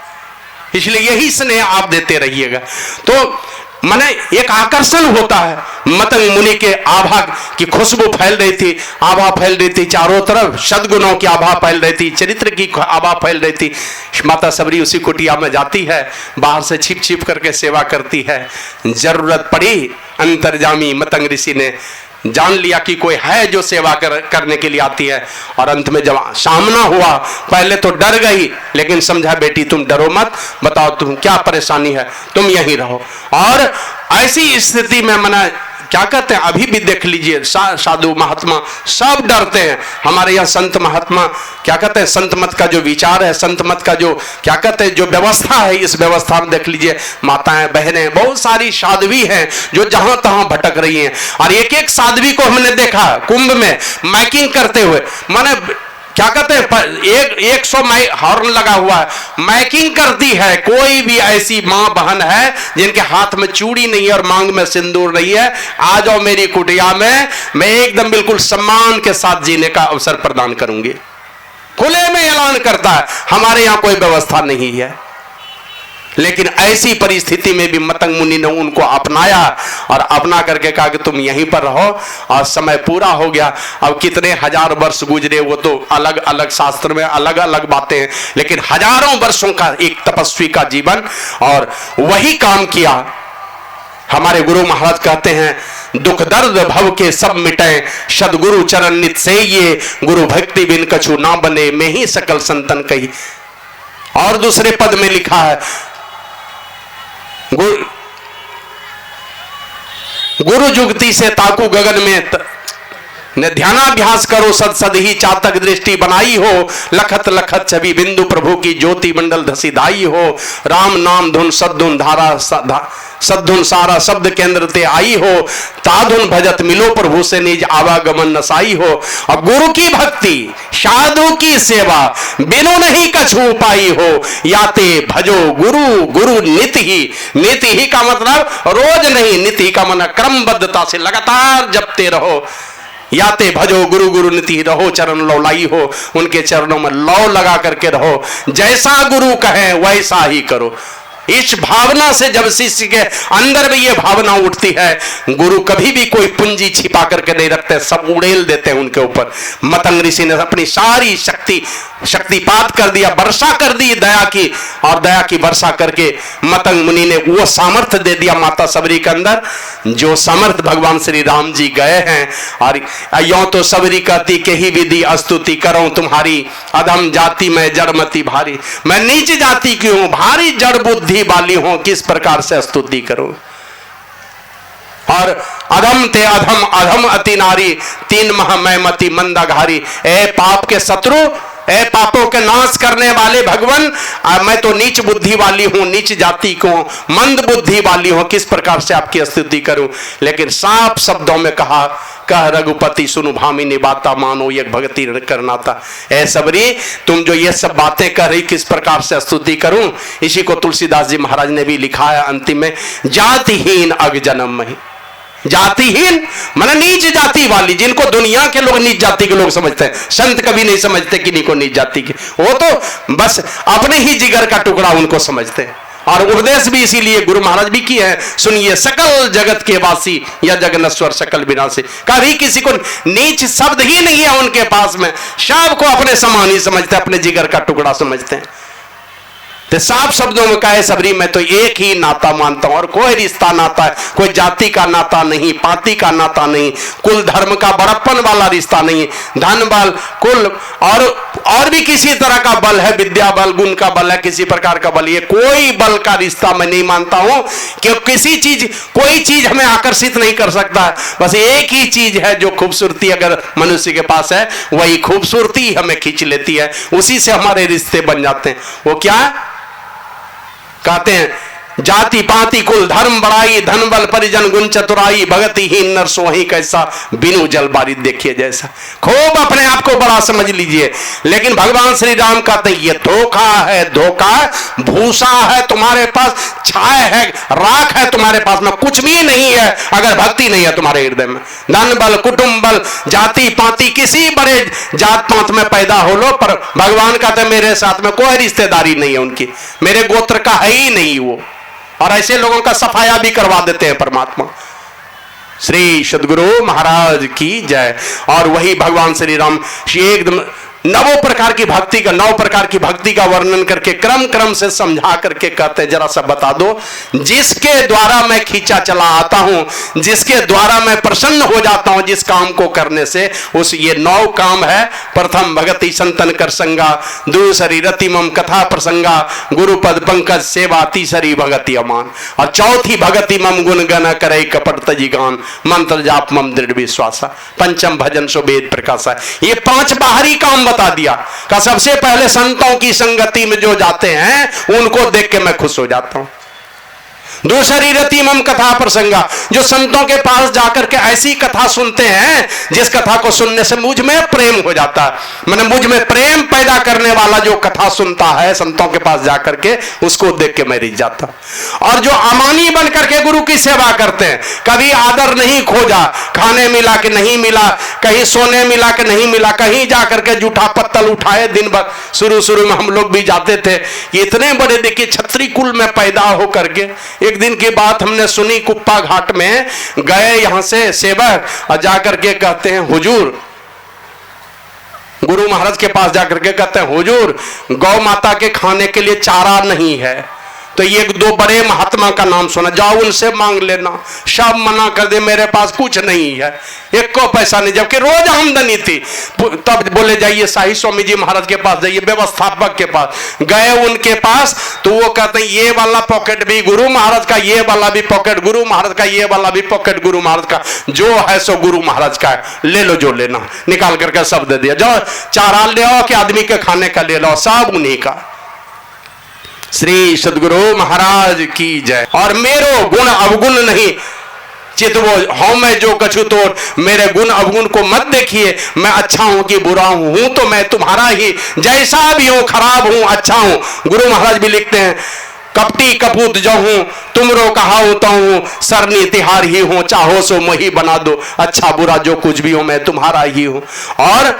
इसलिए यही स्नेह आप देते रहिएगा। तो माने एक आकर्षण होता है। मतंग मुनि के आभा की खुशबू फैल रही थी, आभा फैल रही थी चारों तरफ, सद्गुणों की आभा फैल रही थी, चरित्र की आभा फैल रही थी। माता सबरी उसी कुटिया में जाती है, बाहर से छिप छिप करके सेवा करती है। जरूरत पड़ी अंतर्जामी मतंग ऋषि ने जान लिया कि कोई है जो सेवा करने के लिए आती है, और अंत में जब सामना हुआ पहले तो डर गई, लेकिन समझा बेटी तुम डरो मत, बताओ तुम क्या परेशानी है, तुम यहीं रहो। और ऐसी स्थिति में मना क्या कहते हैं, अभी भी देख लीजिए साधु महात्मा सब डरते हैं। हमारे यहाँ संत महात्मा क्या कहते हैं, संत मत का जो विचार है, संत मत का जो क्या कहते हैं जो व्यवस्था है, इस व्यवस्था में देख लीजिए माताएं बहनें बहुत सारी साध्वी हैं जो जहां तहां भटक रही हैं। और एक एक साध्वी को हमने देखा कुंभ में माइकिंग करते हुए, माने क्या कहते हैं 100 हॉर्न लगा हुआ है, माइकिंग करती है। कोई भी ऐसी मां बहन है जिनके हाथ में चूड़ी नहीं है और मांग में सिंदूर नहीं है, आ जाओ मेरी कुटिया में, मैं एकदम बिल्कुल सम्मान के साथ जीने का अवसर प्रदान करूंगी। खुले में ऐलान करता है, हमारे यहां कोई व्यवस्था नहीं है। लेकिन ऐसी परिस्थिति में भी मतंग मुनि ने उनको अपनाया और अपना करके कहा कि तुम यहीं पर रहो। और समय पूरा हो गया, अब कितने हजार वर्ष गुजरे वो तो अलग अलग शास्त्र में अलग अलग बातें हैं, लेकिन हजारों वर्षों का एक तपस्वी का जीवन, और वही काम किया। हमारे गुरु महाराज कहते हैं दुख दर्द भव के सब मिटे, सदगुरु चरण नित से ये, गुरु भक्ति बिन कछु ना बने, में ही सकल संतन कही। और दूसरे पद में लिखा है गुरु जुगति से ताकू गगन में ने ध्यानाभ्यास करो, सद सद ही चातक दृष्टि बनाई हो, लखत लखत छवि बिंदु प्रभु की ज्योति मंडल धसी धाई हो, राम नाम धुन सद्धुन धारा सद्धुन सारा शब्द केंद्र ते आई हो, ताधुन भजत मिलो प्रभु से निज आवागमन नसाई हो। अब गुरु की भक्ति साधु की सेवा बिनु नहीं कछु पाई हो, याते भजो गुरु गुरु नित ही, नित ही का मतलब रोज नहीं, नित ही का मतलब क्रमबद्धता से लगातार जपते रहो। याते भजो गुरु गुरु निति रहो, चरण लौलाई हो, उनके चरणों में लौ लगा करके रहो, जैसा गुरु कहे वैसा ही करो। इस भावना से जब शिष्य के अंदर में ये भावना उठती है, गुरु कभी भी कोई पूंजी छिपा करके नहीं रखते, सब उड़ेल देते हैं उनके ऊपर। मतंग ऋषि ने अपनी सारी शक्तिपात कर दिया, वर्षा कर दी दया की, और दया की वर्षा करके मतंग मुनि ने वो सामर्थ्य दे दिया माता सबरी के अंदर, जो सामर्थ्य भगवान श्री राम जी गए हैं। और यो तो सबरी कहती के ही विधि स्तुति करो तुम्हारी, अधम जाति में जड़मती भारी, मैं नीच जाति की हूं, भारी जड़ बुद्धि वाली हूं, किस प्रकार से स्तुति करूं। और अधम ते अधम अधम अति नारी, 3 मह मैं मति मंदाघारी, ए पाप के शत्रु, ए पापों के नाश करने वाले भगवान, मैं तो नीच बुद्धि वाली हूं, नीच जाति को मंद बुद्धि वाली हूं, किस प्रकार से आपकी स्तुति करूं। लेकिन साफ शब्दों में कहा, कह रघुपति सुनु भामिनी बाता, मानो एक भक्ति करना था। ऐ सबरी तुम जो ये सब बातें कर रही, किस प्रकार से स्तुति करूं। इसी को तुलसीदास जी महाराज ने भी लिखा है अंतिम में, जातिहीन अग जन्म में। जातिहीन माने नीच जाति वाली, जिनको दुनिया के लोग नीच जाति के लोग समझते हैं, संत कभी नहीं समझते कि नहीं को नीच जाति के, वो तो बस अपने ही जिगर का टुकड़ा उनको समझते हैं। और उपदेश भी इसीलिए गुरु महाराज भी किए हैं, सुनिए सकल जगत के वासी या जगन्नश्वर सकल विनाशी। कभी किसी को नीच शब्द ही नहीं है उनके पास में, सबको अपने समान ही समझते हैं, अपने जिगर का टुकड़ा समझते हैं। तो साफ शब्दों में कहे सबरी, मैं तो एक ही नाता मानता हूं और कोई रिश्ता नाता है, कोई जाति का नाता नहीं, पाति का नाता नहीं, कुल धर्म का बड़प्पन वाला रिश्ता नहीं, धन बल कुल और भी किसी तरह का बल है, विद्या बल गुण का बल है, किसी प्रकार का बल, ये कोई बल का रिश्ता मैं नहीं मानता हूं कि किसी चीज कोई चीज हमें आकर्षित नहीं कर सकता। बस एक ही चीज है जो खूबसूरती अगर मनुष्य के पास है, वही खूबसूरती हमें खींच लेती है, उसी से हमारे रिश्ते बन जाते हैं। वो क्या कहते हैं, जाति पाति कुल धर्म बड़ाई, धन बल परिजन गुण चतुराई, भगति हीन नर सोही कैसा, बिनु जल बारिद देखिए जैसा। खूब अपने आप को बड़ा समझ लीजिए, लेकिन भगवान श्री राम कहते हैं ये धोखा है, धोखा, भूसा है तुम्हारे पास, छाय है, राख है तुम्हारे पास में, कुछ भी नहीं है अगर भक्ति नहीं है तुम्हारे हृदय में। धन बल कुटुंब बल जाति पाति किसी बड़े जात पात में पैदा हो लो, पर भगवान कहते हैं मेरे साथ में कोई रिश्तेदारी नहीं है उनकी, मेरे गोत्र का है ही नहीं वो, और ऐसे लोगों का सफाया भी करवा देते हैं परमात्मा। श्री सद्गुरु महाराज की जय। और वही भगवान श्री राम एकदम 9 प्रकार की भक्ति का 9 प्रकार की भक्ति का वर्णन करके क्रम क्रम से समझा करके कहते हैं जरा सा बता दो, जिसके द्वारा मैं खींचा चला आता हूं, जिसके द्वारा मैं प्रसन्न हो जाता हूं जिस काम को करने से, उस ये 9 काम है। प्रथम भगति संतन कर संगा, दूसरी रति मम कथा प्रसंगा, गुरुपद पंकज सेवा, तीसरी भगति अमान, और चौथी भगति मम गुण गण करे कपट तजी गान, मंत्र जाप मम दृढ़ विश्वासा, पंचम भजन सो वेद प्रकाशा। ये 5 बाहरी काम बता दिया का सबसे पहले संतों की संगति में जो जाते हैं उनको देख के मैं खुश हो जाता हूं। दूसरी रति मम कथा प्रसंगा, जो संतों के पास जाकर के ऐसी कथा सुनते हैं जिस कथा को सुनने से मुझ में प्रेम हो जाता है, मैंने मुझ में प्रेम पैदा करने वाला जो कथा सुनता है संतों के पास जाकर के, उसको देख के मैं रिझ जाता। और जो अमानी बन करके गुरु की सेवा करते हैं, कभी आदर नहीं खोजा, खाने मिला कि नहीं मिला, कहीं सोने मिला कि नहीं मिला, कहीं जाकर के जूठा पत्तल उठाए दिन भर। शुरू में हम लोग भी जाते थे, इतने बड़े देखिए छत्री कुल में पैदा हो करके। एक दिन की बात हमने सुनी, कुप्पा घाट में गए यहां से सेवक, और जाकर के कहते हैं हुजूर, गुरु महाराज के पास जाकर के कहते हैं हुजूर गौ माता के खाने के लिए चारा नहीं है। तो ये 2 बड़े महात्मा का नाम सुना, जाओ उनसे मांग लेना। सब मना कर दे, मेरे पास कुछ नहीं है, 1 को पैसा नहीं, जबकि रोज आमदनी थी। तब बोले जाइए शाही स्वामी जी महाराज के पास जाइए, व्यवस्थापक के पास गए उनके पास, तो वो कहते हैं ये वाला पॉकेट भी गुरु महाराज का, ये वाला भी पॉकेट गुरु महाराज का, ये वाला भी पॉकेट गुरु महाराज का, जो है सो गुरु महाराज का है, ले लो जो लेना। निकाल करके सब दे दिया, जाओ चारा ले आओ कि आदमी के खाने का ले लो, सब उन्हीं का। श्री सद्गुरु महाराज की जय। और मेरो गुण अवगुण नहीं चित वो हूं मैं जो कछु तोर, मेरे गुण अवगुण को मत देखिए, मैं अच्छा हूं कि बुरा हूं तो मैं तुम्हारा ही, जैसा भी हूं खराब हूं अच्छा हूं। गुरु महाराज भी लिखते हैं, कपटी कपूत जो हूं तुमरो कहा होता हूं, सरनी तिहार ही हूं, चाहो सो मोही बना दो, अच्छा बुरा जो कुछ भी हो मैं तुम्हारा ही हूं। और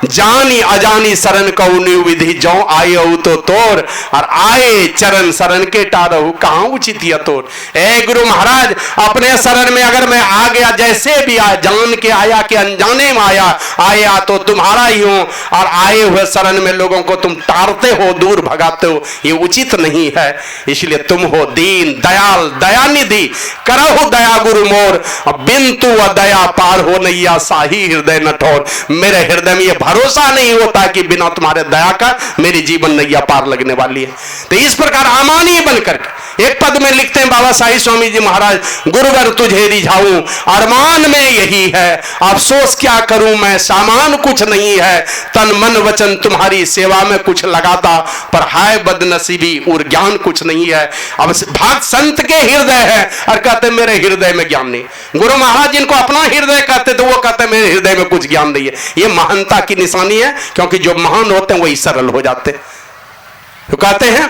जानी अजानी शरण कौनी विधि, जो आए हो तो तोर, और आए चरण शरण के टारहु, कहां उचित तोर। ए गुरु महाराज, अपने शरण में अगर मैं आ गया, जैसे भी आया, जान के आया कि अनजाने में आया तो तुम्हारा ही हूं, और आए हुए शरण में लोगों को तुम टारते हो, दूर भगाते हो, ये उचित नहीं है। इसलिए तुम हो दीन दयाल दयानिधि, करहु दया गुरु मोर, बिंतु दया पार हो नैया, साही हृदय न ठोर। मेरे हृदय में भरोसा नहीं होता कि बिना तुम्हारे दया का मेरी जीवन नैया पार लगने वाली है। तो इस प्रकार अमानी बनकर एक पद में लिखते हैं बाबा शाही स्वामी जी महाराज, गुरुवर तुझे रिझाऊं अरमान में यही है, अफसोस क्या करूं मैं सामान कुछ नहीं है, तन मन वचन तुम्हारी सेवा में कुछ लगाता, पर हाय बदनसीबी और ज्ञान कुछ नहीं है। अब भक्त संत के हृदय है और कहते मेरे हृदय में ज्ञान नहीं। गुरु महाराज जिनको अपना हृदय कहते तो वो कहते मेरे हृदय में कुछ ज्ञान नहीं है। ये महानता की निशानी है, क्योंकि जो महान होते हैं वही सरल हो जाते हैं। तो कहते हैं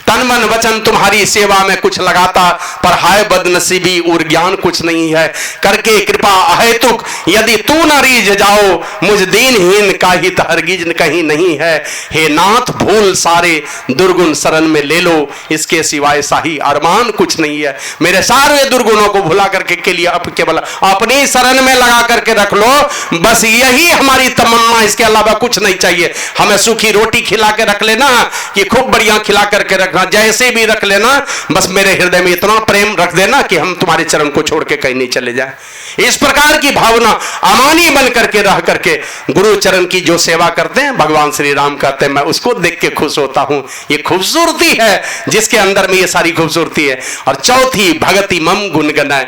तन मन वचन तुम्हारी सेवा में कुछ लगाता, पर हाय बदनसीबी और ज्ञान कुछ नहीं है। करके कृपा अहेतुक यदि तू न रीझ जाओ, मुझ दीनहीन का हित हरगिज कहीं नहीं है। हे नाथ भूल सारे दुर्गुण शरण में ले लो, इसके सिवाय शाही अरमान कुछ नहीं है। मेरे सारे दुर्गुणों को भुला करके के लिए अब केवल अपनी शरण में लगा करके रख लो, बस यही हमारी तमन्ना, इसके अलावा कुछ नहीं चाहिए। हमें सूखी रोटी खिला के रख लेना कि खूब बढ़िया खिला करके रखना, जैसे भी रख लेना, बस मेरे हृदय में इतना प्रेम रख देना कि हम तुम्हारे चरण को छोड़ के कहीं नहीं चले जाए। इस प्रकार की भावना अमानी बन करके रह करके गुरु चरण की जो सेवा करते हैं, भगवान श्री राम कहते हैं मैं उसको देख के खुश होता हूं। ये खूबसूरती है जिसके अंदर में ये सारी खूबसूरती है। और चौथी, भगति मम गुनगुनाए,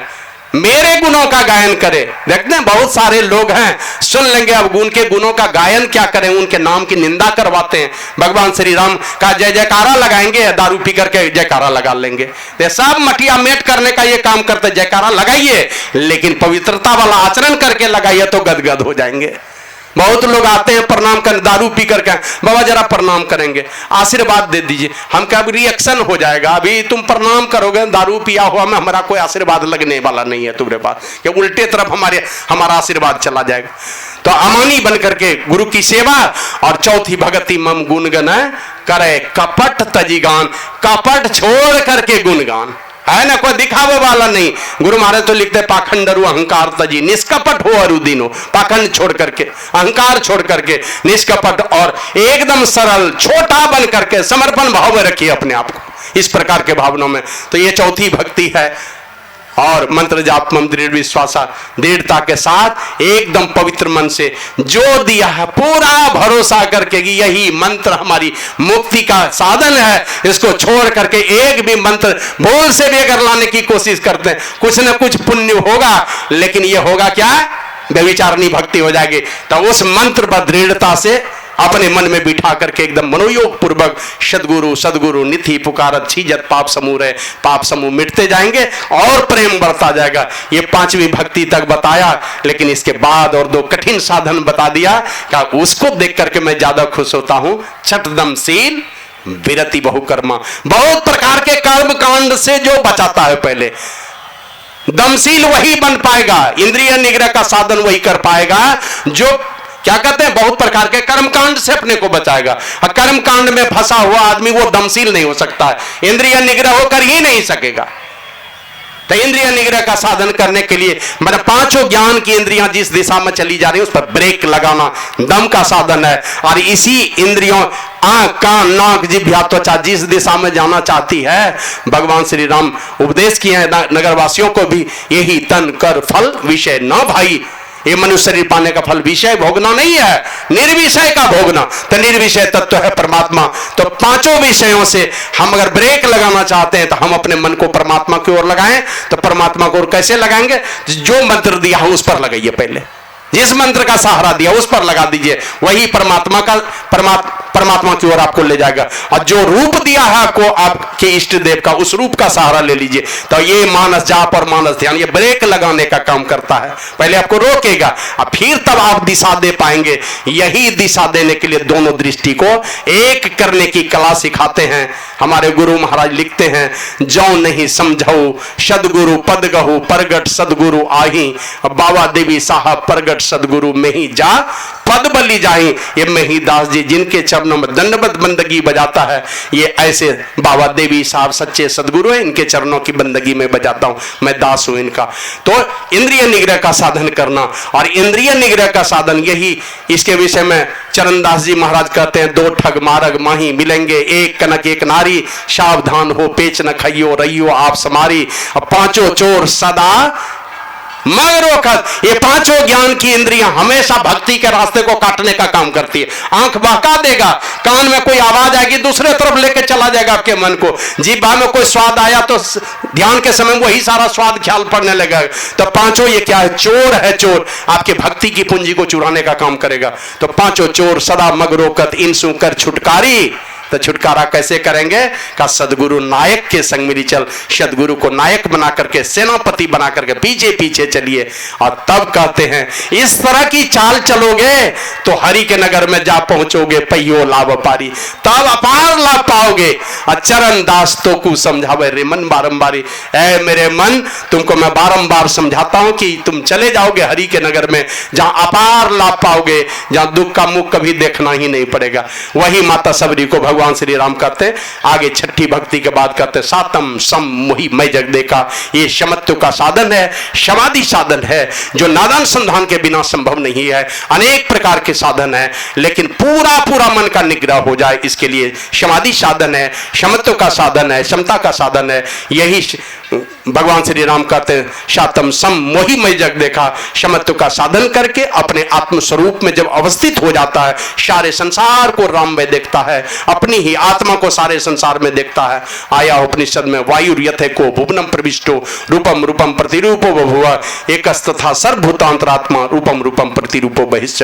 मेरे गुणों का गायन करे। देखते हैं बहुत सारे लोग हैं, सुन लेंगे अब उनके गुणों का गायन क्या करें, उनके नाम की निंदा करवाते हैं। भगवान श्री राम का जय जयकारा लगाएंगे, दारू पी करके जयकारा लगा लेंगे। ये सब मटिया मेट करने का ये काम करते, जयकारा लगाइए लेकिन पवित्रता वाला आचरण करके लगाइए तो गदगद हो जाएंगे। बहुत लोग आते हैं प्रणाम कर, दारू पी करके बाबा जरा प्रणाम करेंगे, आशीर्वाद दे दीजिए। हम क्या रिएक्शन हो जाएगा, अभी तुम प्रणाम करोगे, दारू पिया हुआ में हमारा कोई आशीर्वाद लगने वाला नहीं है तुम्हारे पास, कि उल्टे तरफ हमारा आशीर्वाद चला जाएगा। तो अमानी बन करके गुरु की सेवा। और चौथी, भगति मम गुणगन करे, कपट तजीगान, कपट छोड़ करके गुणगान, है ना, कोई दिखावे वाला नहीं। गुरु महाराज तो लिखते पाखंड अरु अहंकार तजी, निष्कपट हो अरुदीनो, पाखंड छोड़ करके, अहंकार छोड़ करके निष्कपट और एकदम सरल छोटा बन करके समर्पण भाव में रखिए अपने आप को, इस प्रकार के भावनाओं में। तो ये चौथी भक्ति है। और मंत्र जाप मम दृढ़ विश्वासा, दृढ़ता के साथ एकदम पवित्र मन से जो दिया है पूरा भरोसा करके कि यही मंत्र हमारी मुक्ति का साधन है, इसको छोड़ करके एक भी मंत्र भूल से भी अगर लाने की कोशिश करते हैं, कुछ न कुछ पुण्य होगा, लेकिन ये होगा क्या, व्यभिचारिणी भक्ति हो जाएगी। तो उस मंत्र पर दृढ़ता से अपने मन में बिठा करके एकदम मनोयोग पूर्वक सदगुरु सदगुरु निधि पुकारत छीजत पाप समूह है, पाप समूह मिटते जाएंगे और प्रेम बढ़ता जाएगा। ये पांचवी भक्ति तक बताया, लेकिन इसके बाद और दो कठिन साधन बता दिया कि उसको देख करके मैं ज्यादा खुश होता हूं। छठदमशील विरति बहुकर्मा, बहुत प्रकार के कर्म कांड से जो बचाता है। पहले दमशील वही बन पाएगा, इंद्रिय निग्रह का साधन वही कर पाएगा जो क्या कहते हैं, बहुत प्रकार के कर्मकांड से अपने को बचाएगा। और कर्मकांड में फंसा हुआ आदमी वो दमशील नहीं हो सकता है, इंद्रिय निग्रह होकर ही नहीं सकेगा। तो इंद्रिय निग्रह का साधन करने के लिए मतलब पांचों ज्ञान की इंद्रियां जिस दिशा में चली जा रही है उस पर ब्रेक लगाना दम का साधन है। और इसी इंद्रियों आंख कान नाक जिह्वा त्वचा जिस दिशा में जाना चाहती है, भगवान श्री राम उपदेश किए हैं नगरवासियों को भी, यही तन कर फल विषय न भाई। ये मनुष्य शरीर पाने का फल विषय भोगना नहीं है, निर्विषय का भोगना। तो निर्विषय तत्व है परमात्मा। तो पांचों विषयों से हम अगर ब्रेक लगाना चाहते हैं तो हम अपने मन को परमात्मा की ओर लगाएं। तो परमात्मा को ओर कैसे लगाएंगे, जो मंत्र दिया है उस पर लगाइए, पहले जिस मंत्र का सहारा दिया उस पर लगा दीजिए, वही परमात्मा की ओर आपको ले जाएगा। और जो रूप दिया है आपको आपके इष्ट देव का, उस रूप का सहारा ले लीजिए। तो ये मानस जाप और मानस ध्यान ये ब्रेक लगाने का काम करता है, पहले आपको रोकेगा और फिर तब आप दिशा दे पाएंगे। यही दिशा देने के लिए दोनों दृष्टि को एक करने की कला सिखाते हैं हमारे गुरु महाराज। लिखते हैं, जो नहीं समझाऊ सदगुरु पद गहु, प्रगट सदगुरु आही, बाबा देवी साहब प्रगट सदगुरु में ही जा पद बली जाए। ये महिदास जी जिनके चरणों में दंडवत बंदगी बजाता है, ये ऐसे बाबा देवी साहब सच्चे सदगुरु हैं, इनके चरणों की बंदगी में बजाता हूं, मैं दास हूं इनका। तो इंद्रिय निग्रह का साधन करना, और इंद्रिय निग्रह का साधन यही, इसके विषय में चरणदास जी महाराज कहते हैं, दो ठग मारग माही मिलेंगे, एक कनक एक नारी, सावधान हो पेच न खाइयो रहियो आप समारी, पांचों चोर सदा मगरोखत। ये पांचों ज्ञान की इंद्रियां हमेशा भक्ति के रास्ते को काटने का काम करती है। आंख बहका देगा, कान में कोई आवाज आएगी दूसरे तरफ लेके चला जाएगा आपके मन को, जीभ में कोई स्वाद आया तो ध्यान के समय वही सारा स्वाद ख्याल पड़ने लगेगा। तो पांचों ये क्या है, चोर है, चोर आपके भक्ति की पूंजी को चुराने का काम करेगा। तो पांचों चोर सदा मगरोकत इनसु कर छुटकारी, तो छुटकारा कैसे करेंगे? का सदगुरु नायक के संग मिली चल, सदगुरु को नायक बना करके, सेनापति बना करके पीछे पीछे चलिए। और तब कहते हैं इस तरह की चाल चलोगे तो हरि के नगर में जा पहुंचोगे, पहियो लाभ पारी, तब अपार लाभ पाओगे। चरण दास तो को समझावे रे मन बारंबारी, ऐ मेरे मन तुमको मैं बारंबार समझाता हूं कि तुम चले जाओगे हरि के नगर में, जहां अपार लाभ पाओगे, जहां दुख का मुख कभी देखना ही नहीं पड़ेगा। वही माता सबरी को भगवान श्री राम कहते, आगे छठी भक्ति के बाद कहते सातम सम मोहि मैं जग देखा। ये समत्व का साधन है, समाधि साधन है, जो नादानुसंधान के बिना संभव नहीं है। अनेक प्रकार के साधन है, लेकिन पूरा पूरा मन का निग्रह हो जाए, इसके लिए समाधि साधन है, समत्व का साधन है, समता का साधन है। यही भगवान श्री राम कहते हैं सातम सम मोहि मैं जग देखा। समत्व का साधन करके अपने आत्म स्वरूप में जब अवस्थित हो जाता है, सारे संसार को राम में देखता है, अपनी ही आत्मा को सारे संसार में देखता है। आया उपनिषद में वायुर्यथे को भुवनम प्रविष्टो रूपम रूपम प्रतिरूपो बभुव एकस्तथा सर्वभूतांतरात्मा रूपम रूपम प्रतिरूपो बहिश्च।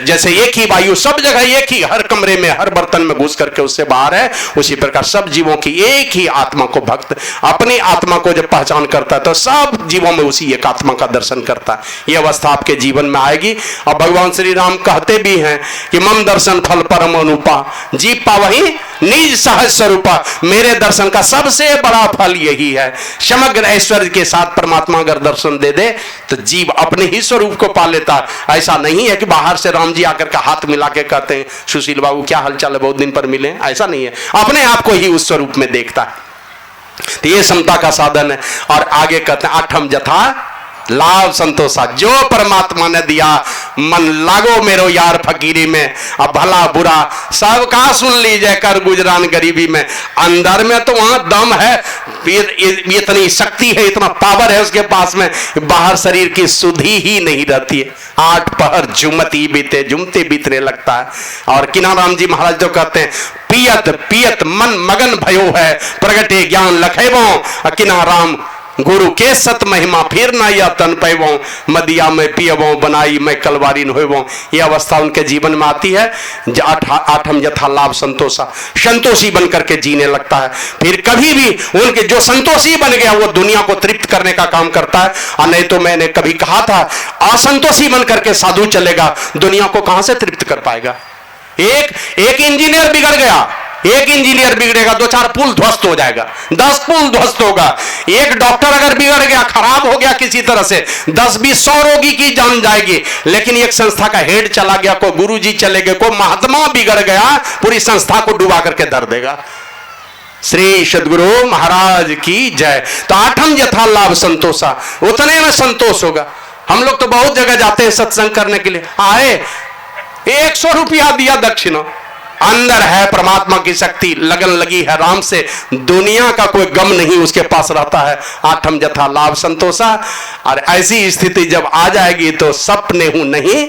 जैसे एक ही वायु सब जगह, एक ही हर कमरे में, हर बर्तन में घुस करके उससे बाहर है, उसी प्रकार सब जीवों की एक ही आत्मा को भक्त अपनी आत्मा को जब पहचान करता है तो सब जीवों में उसी एक आत्मा का दर्शन करता है। यह अवस्था आपके जीवन में आएगी। और भगवान श्री राम कहते भी हैं कि मम दर्शन फल परम अनुपा, जीव पावहि निज सहज स्वरूपा। मेरे दर्शन का सबसे बड़ा फल यही है। समग्र ऐश्वर्य के साथ परमात्मा अगर दर्शन दे दे तो जीव अपने ही स्वरूप को पा लेता है। ऐसा नहीं है कि बाहर से राम जी आकर का हाथ मिला के कहते हैं सुशील बाबू क्या हालचाल है, बहुत दिन पर मिले, ऐसा नहीं है। अपने आप को ही उस स्वरूप में देखता है। तो ये समता का साधन है। और आगे कहते हैं आठम जथा लाभ संतोषा, जो परमात्मा ने दिया मन लागो मेरो यार फकीरी में। अब भला बुरा सबका सुन लीजिए कर गुजरान गरीबी में। अंदर में तो वहां दम है, इतनी शक्ति है, इतना पावर है उसके पास में, बाहर शरीर की सुधि ही नहीं रहती है। 8 पहर झुमती बीते, झुमते बीतने लगता है। और किनाराम जी महाराज तो कहते हैं पियत पियत मन मगन भयो है, प्रगटे ज्ञान लखेबो किनाराम गुरु के सत महिमा फिर ना या तन पैवो, मदिया में पियवो बनाई मैं कलवारी न होवो। यह अवस्था उनके जीवन में आती है। आठम यथा लाभ संतोषा, संतोषी बन करके जीने लगता है। फिर कभी भी उनके जो संतोषी बन गया वो दुनिया को तृप्त करने का काम करता है। और नहीं तो मैंने कभी कहा था असंतोषी बन करके साधु चलेगा, दुनिया को कहां से तृप्त कर पाएगा। एक इंजीनियर बिगड़ गया, एक इंजीनियर बिगड़ेगा 2-4 पुल ध्वस्त हो जाएगा, 10 पुल ध्वस्त होगा। एक डॉक्टर अगर बिगड़ गया, खराब हो गया किसी तरह से, 10-20-100 रोगी की जान जाएगी। लेकिन एक संस्था का हेड चला गया, कोई गुरुजी चले गए, कोई महात्मा बिगड़ गया, पूरी संस्था को डुबा करके धर देगा। श्री सद्गुरु महाराज की जय। तो आठम यथा लाभ संतोषा, उतने में संतोष होगा। हम लोग तो बहुत जगह जाते हैं सत्संग करने के लिए, आए 100 रुपया दिया दक्षिणा, अंदर है परमात्मा की शक्ति, लगन लगी है राम से, दुनिया का कोई गम नहीं उसके पास रहता है। आठम जथा लाभ संतोषा। और ऐसी स्थिति जब आ जाएगी तो सपने हूं नहीं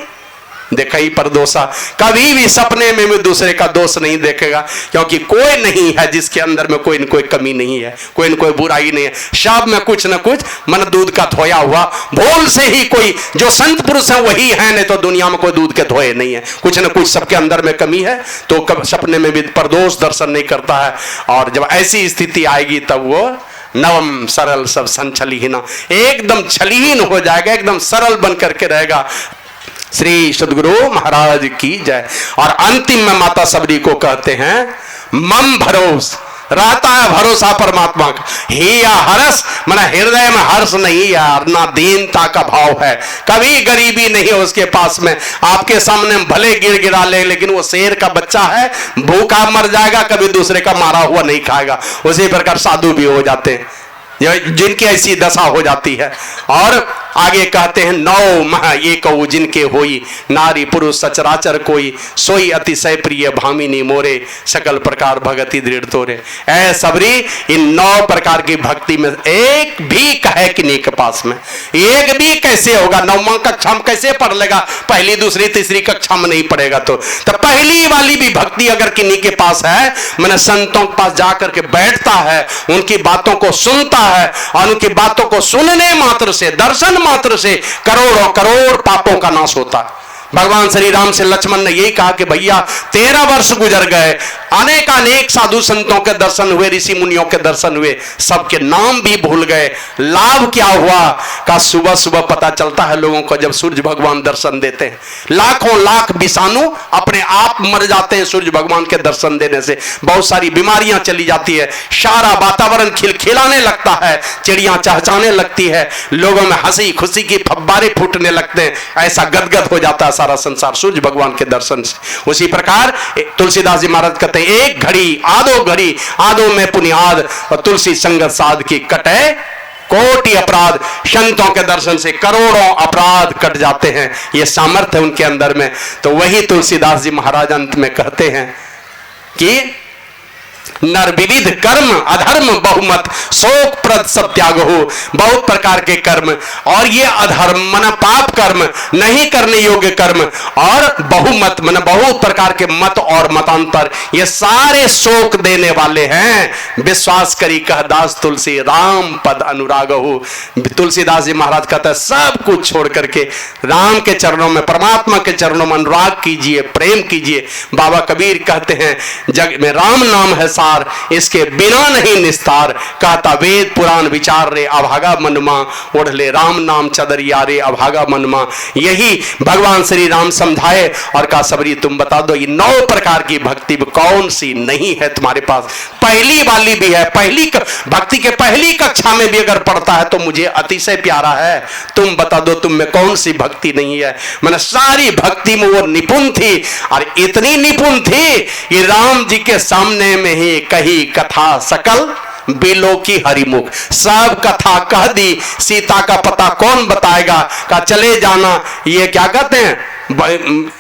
देखा ही परदोषा, कभी भी सपने में भी दूसरे का दोष नहीं देखेगा, क्योंकि कोई नहीं है जिसके अंदर में कोई न कोई कमी नहीं है, कोई न कोई बुराई नहीं है। सब में कुछ न कुछ मन दूध का धोया हुआ, भूल से ही कोई जो संत पुरुष है वही है, नहीं तो दुनिया में कोई दूध के धोए नहीं है। कुछ न कुछ सबके अंदर में कमी है, तो सपने में भी परदोष दर्शन नहीं करता है। और जब ऐसी स्थिति आएगी तब वो नवम सरल सब संचलीहीन, एकदम छलीहीन हो जाएगा, एकदम सरल बन करके रहेगा। श्री सद्गुरु महाराज की जय। और अंतिम में माता सबरी को कहते हैं मम भरोस, रहता है भरोसा परमात्मा का। ही या हर्ष, माना हृदय में हर्ष नहीं यार, ना दीनता का भाव है, कभी गरीबी नहीं है उसके पास में। आपके सामने भले गिर गिरा ले, लेकिन वो शेर का बच्चा है, भूखा मर जाएगा, कभी दूसरे का मारा हुआ नहीं खाएगा। उसी प्रकार साधु भी हो जाते हैं जिनकी ऐसी दशा हो जाती है। और आगे कहते हैं नौ मह एक जिनके होई, नारी पुरुष सचराचर कोई, सोई अतिशय प्रिय भामिनी मोरे, सकल प्रकार भगति दृढ़ तोरे। ऐ सबरी, इन 9 प्रकार की भक्ति में एक भी कहे कि नहीं के पास में, एक भी कैसे होगा? 9वां कक्षा में कैसे पढ़ लेगा? पहली दूसरी तीसरी कक्षा में नहीं पढ़ेगा तो पहली वाली भी भक्ति अगर किन्हीं के पास है, मैंने संतों के पास जाकर के बैठता है, उनकी बातों को सुनता है, और उनकी बातों को सुनने मात्र से, दर्शन मात्र से करोड़ों करोड़ पापों का नाश होता है। भगवान श्री राम से लक्ष्मण ने यही कहा कि भैया 13 वर्ष गुजर गए, अनेक साधु संतों के दर्शन हुए, ऋषि मुनियों के दर्शन हुए, सबके नाम भी भूल गए, लाभ क्या हुआ? का सुबह सुबह पता चलता है लोगों को जब सूर्य भगवान दर्शन देते हैं। लाखों लाख विषाणु अपने आप मर जाते हैं सूर्य भगवान के दर्शन देने से, बहुत सारी बीमारियां चली जाती है, सारा वातावरण खिलखिलाने लगता है, चिड़ियां चहचहाने लगती है, लोगों में हंसी खुशी की फव्वारे फूटने लगते हैं, ऐसा गदगद हो जाता है सारा संसार सूर्य भगवान के दर्शन से। उसी प्रकार तुलसीदास जी महाराज कहते हैं, एक घड़ी आदो में पुनियाद, और तुलसी संगत साध की कटे कोटि अपराध। संतों के दर्शन से करोड़ों अपराध कट जाते हैं, ये सामर्थ्य उनके अंदर में। तो वही तुलसीदास जी महाराज अंत में कहते हैं कि नर विविध कर्म अधर्म बहुमत, शोक प्रद सब त्याग हो। बहुत प्रकार के कर्म, और ये अधर्म मन पाप कर्म, नहीं करने योग्य कर्म, और बहुमत मन बहुत प्रकार के मत और मतांतर, ये सारे शोक देने वाले हैं। विश्वास करी कह दास तुलसी राम पद अनुराग हो। तुलसीदास जी महाराज कहते हैं सब कुछ छोड़ करके राम के चरणों में, परमात्मा के चरणों में अनुराग कीजिए, प्रेम कीजिए। बाबा कबीर कहते हैं जग में राम नाम है सार, इसके बिना नहीं निस्तार। कहता वेद पुराण विचार रे अभागा मनमा, ओढ़ ले राम नाम चदरिया रे अभागा मनमा। यही भगवान श्री राम समझाए और कहा सबरी तुम बता दो ये 9 प्रकार की भक्ति कौन सी नहीं है तुम्हारे पास? पहली वाली भी है, भक्ति के पहली कक्षा में भी अगर पढ़ता है तो मुझे अतिशय प्यारा है। तुम बता दो तुम में कौन सी भक्ति नहीं है? मैंने सारी भक्ति में वो निपुण थी, और इतनी निपुण थी कि राम जी के सामने में ही कही कथा सकल बिलो की हरिमुख, सब कथा कह दी। सीता का पता कौन बताएगा? का चले जाना, ये क्या कहते हैं,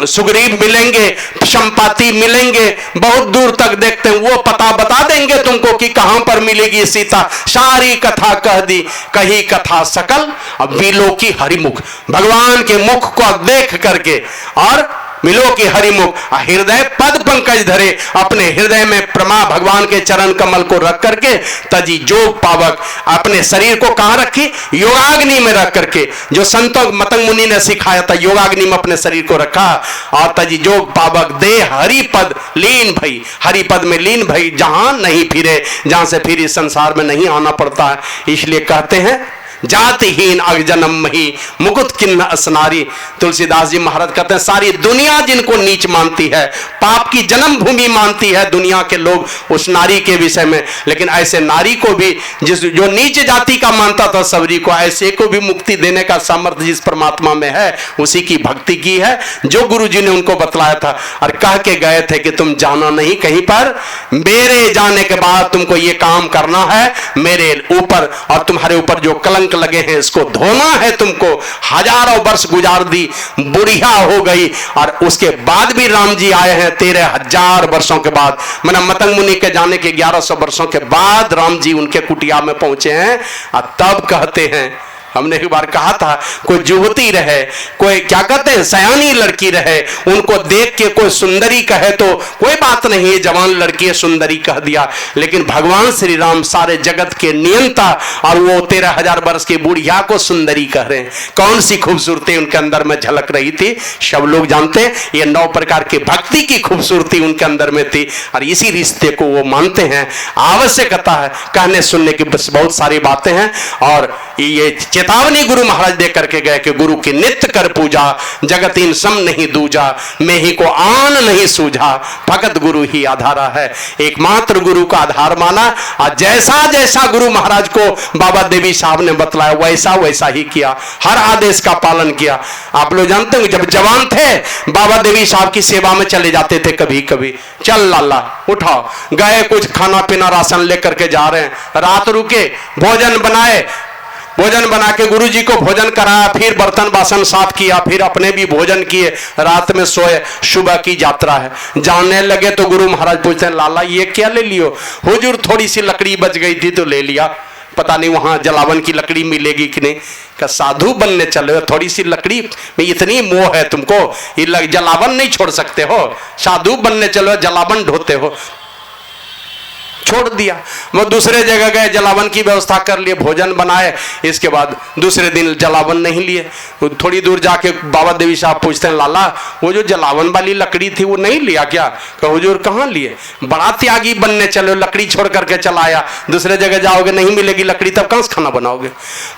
सुग्रीव मिलेंगे, संपाति मिलेंगे, बहुत दूर तक देखते हैं, वो पता बता देंगे तुमको कि कहां पर मिलेगी सीता। सारी कथा कह दी, कही कथा सकल अब बिलो की हरिमुख, भगवान के मुख को देख करके, और मिलो की हरिमुख हृदय पद पंकज धरे, अपने हृदय में प्रमा भगवान के चरण कमल को रख करके तजी जोग पावक। अपने शरीर को कहां रखी? योगाग्नि में रख करके, जो संतों मतंग मुनि ने सिखाया था, योगाग्नि में अपने शरीर को रखा, और तजी जोग पावक दे हरिपद लीन भई, हरिपद में लीन भई, जहां नहीं फिरे, जहां से फिर इस संसार में नहीं आना पड़ता है। इसलिए कहते हैं जातिहीन अगजनम मही मुकुट किन्न असनारी। तुलसीदास जी महाराज कहते हैं सारी दुनिया जिनको नीच मानती है, पाप की जन्म भूमि मानती है दुनिया के लोग उस नारी के विषय में, लेकिन ऐसे नारी को भी जो नीच जाति का मानता था सबरी को, ऐसे को भी मुक्ति देने का सामर्थ्य जिस परमात्मा में है, उसी की भक्ति की है जो गुरु जी ने उनको बतलाया था। और कह के गए थे कि तुम जाना नहीं कहीं पर, मेरे जाने के बाद तुमको ये काम करना है मेरे ऊपर, और तुम्हारे ऊपर जो कलंक लगे हैं इसको धोना है तुमको। हजारों वर्ष गुजार दी, बुढ़िया हो गई, और उसके बाद भी राम जी आए हैं 13,000 वर्षों के बाद। मैंने मतंग मुनि के जाने के 1100 वर्षों के बाद राम जी उनके कुटिया में पहुंचे हैं, और तब कहते हैं, हमने एक बार कहा था, कोई युवती रहे, कोई क्या कहते हैं सयानी लड़की रहे, उनको देख के कोई सुंदरी कहे तो कोई बात नहीं, जवान लड़की है सुंदरी कह दिया, लेकिन भगवान श्री राम सारे जगत के नियंता, और वो 13,000 वर्ष की बुढ़िया को सुंदरी कह रहे हैं। कौन सी खूबसूरती उनके अंदर में झलक रही थी, सब लोग जानते हैं। ये 9 प्रकार की भक्ति की खूबसूरती उनके अंदर में थी, और इसी रिश्ते को वो मानते हैं। आवश्यकता है कहने सुनने की बहुत सारी बातें हैं, और ये चेतावनी गुरु महाराज दे करके गए कि गुरु की नित्य कर पूजा, जगत इन सम नहीं दूजा, मैं ही को आन नहीं सूझा, भगत गुरु ही आधारा है। एकमात्र गुरु का आधार माना, और जैसा जैसा गुरु महाराज को बाबा देवी साहब ने बतलाया वैसा वैसा ही किया, हर आदेश का पालन किया। आप लोग जानते हैं जब जवान थे बाबा देवी साहब की सेवा में चले जाते थे, कभी कभी चल लाला उठाओ, गए कुछ खाना पीना राशन लेकर के जा रहे हैं, रात रुके, भोजन बनाए, भोजन बना के गुरु जी को भोजन कराया, फिर बर्तन बासन साफ किया, फिर अपने भी भोजन किए, रात में सोए, सुबह की यात्रा है। जाने लगे तो गुरु महाराज पूछते हैं लाला ये क्या ले लियो? हुजूर थोड़ी सी लकड़ी बच गई थी तो ले लिया, पता नहीं वहां जलावन की लकड़ी मिलेगी कि नहीं। का साधु बनने चले हो, थोड़ी सी लकड़ी में इतनी मोह है तुमको, ये जलावन नहीं छोड़ सकते हो, साधु बनने चलो जलावन ढोते हो। छोड़ दिया। वो दूसरे जगह गए, जलावन की व्यवस्था कर लिए, भोजन बनाए, इसके बाद दूसरे दिन जलावन नहीं लिए। थोड़ी दूर जाके बाबा देवी साहब पूछते हैं, लाला वो जो जलावन वाली लकड़ी थी वो नहीं लिया क्या? कहो हुजूर कहाँ लिए? बड़ा त्यागी बनने चले, लकड़ी छोड़ करके चलाया, दूसरे जगह जाओगे नहीं मिलेगी लकड़ी, तब कहाँ से खाना बनाओगे?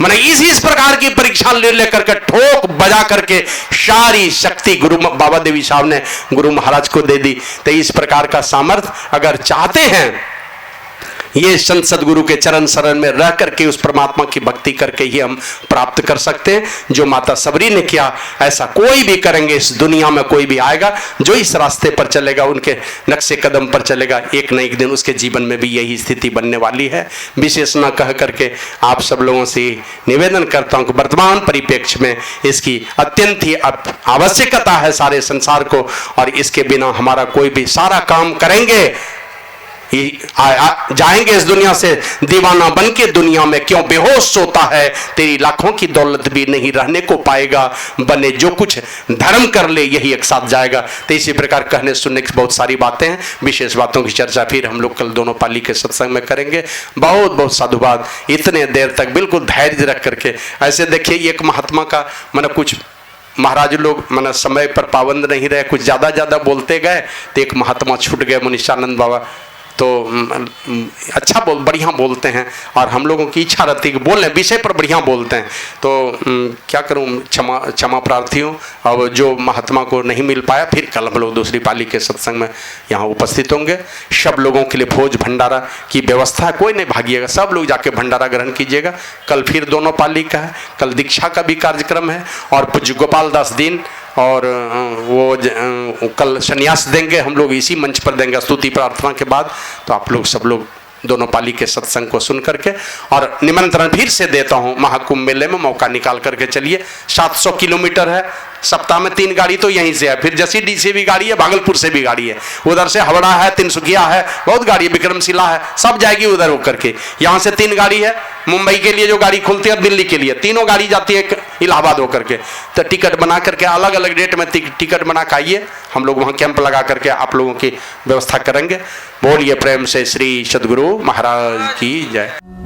मैंने इस प्रकार की परीक्षा ले लेकर के ठोक बजा करके सारी शक्ति गुरु बाबा देवी साहब ने गुरु महाराज को दे दी। तो इस प्रकार का सामर्थ्य अगर चाहते हैं, ये संत सदगुरु के चरण शरण में रह करके उस परमात्मा की भक्ति करके ही हम प्राप्त कर सकते हैं। जो माता सबरी ने किया ऐसा कोई भी करेंगे, इस दुनिया में कोई भी आएगा जो इस रास्ते पर चलेगा, उनके नक्शे कदम पर चलेगा, एक न एक दिन उसके जीवन में भी यही स्थिति बनने वाली है। विशेष न कह करके आप सब लोगों से निवेदन करता हूं कि वर्तमान परिप्रेक्ष्य में इसकी अत्यंत ही आवश्यकता है सारे संसार को, और इसके बिना हमारा कोई भी सारा काम करेंगे जाएंगे इस दुनिया से दीवाना बन के। दुनिया में क्यों बेहोश सोता है, तेरी लाखों की दौलत भी नहीं रहने को पाएगा, बने जो कुछ धर्म कर ले यही एक साथ जाएगा। तो इसी प्रकार कहने सुनने की बहुत सारी बातें हैं, विशेष बातों की चर्चा फिर हम लोग कल दोनों पाली के सत्संग में करेंगे। बहुत बहुत साधुवाद। इतने देर तक बिल्कुल धैर्य रख करके ऐसे देखिए, एक महात्मा का मैंने कुछ महाराज लोग मैंने समय पर पाबंद नहीं रहे, कुछ ज़्यादा बोलते गए तो एक महात्मा छूट गए, मुनीशानंद बाबा। तो अच्छा बढ़िया बोलते हैं, और हम लोगों की इच्छा रहती है कि बोलें, विषय पर बढ़िया बोलते हैं। तो क्या करूं, क्षमा प्रार्थी हूँ। अब जो महात्मा को नहीं मिल पाया, फिर कल हम लोग दूसरी पाली के सत्संग में यहाँ उपस्थित होंगे। सब लोगों के लिए भोज भंडारा की व्यवस्था है, कोई नहीं भागिएगा, सब लोग जाके भंडारा ग्रहण कीजिएगा। कल फिर दोनों पाली का है, कल दीक्षा का भी कार्यक्रम है, और पूज्य गोपाल दास दिन और वो कल संन्यास देंगे हम लोग, इसी मंच पर देंगे स्तुति प्रार्थना के बाद। तो आप लोग सब लोग दोनों पाली के सत्संग को सुन करके, और निमंत्रण फिर से देता हूँ, महाकुंभ मेले में मौका निकाल करके चलिए। 700 किलोमीटर है, सप्ताह में 3 गाड़ी तो यहीं से है, फिर जसीडीह से भी गाड़ी है, भागलपुर से भी गाड़ी है, उधर से हावड़ा है, तिनसुकिया है, बहुत गाड़ी है, विक्रमशिला है, सब जाएगी उधर होकर के। यहाँ से 3 गाड़ी है, मुंबई के लिए जो गाड़ी खुलती है, दिल्ली के लिए, तीनों गाड़ी जाती है इलाहाबाद होकर के। तो टिकट बना करके अलग अलग डेट में टिकट बना के आइए, हम लोग वहाँ कैंप लगा करके आप लोगों की व्यवस्था करेंगे। बोलिए प्रेम से श्री सद्गुरु महाराज की जय।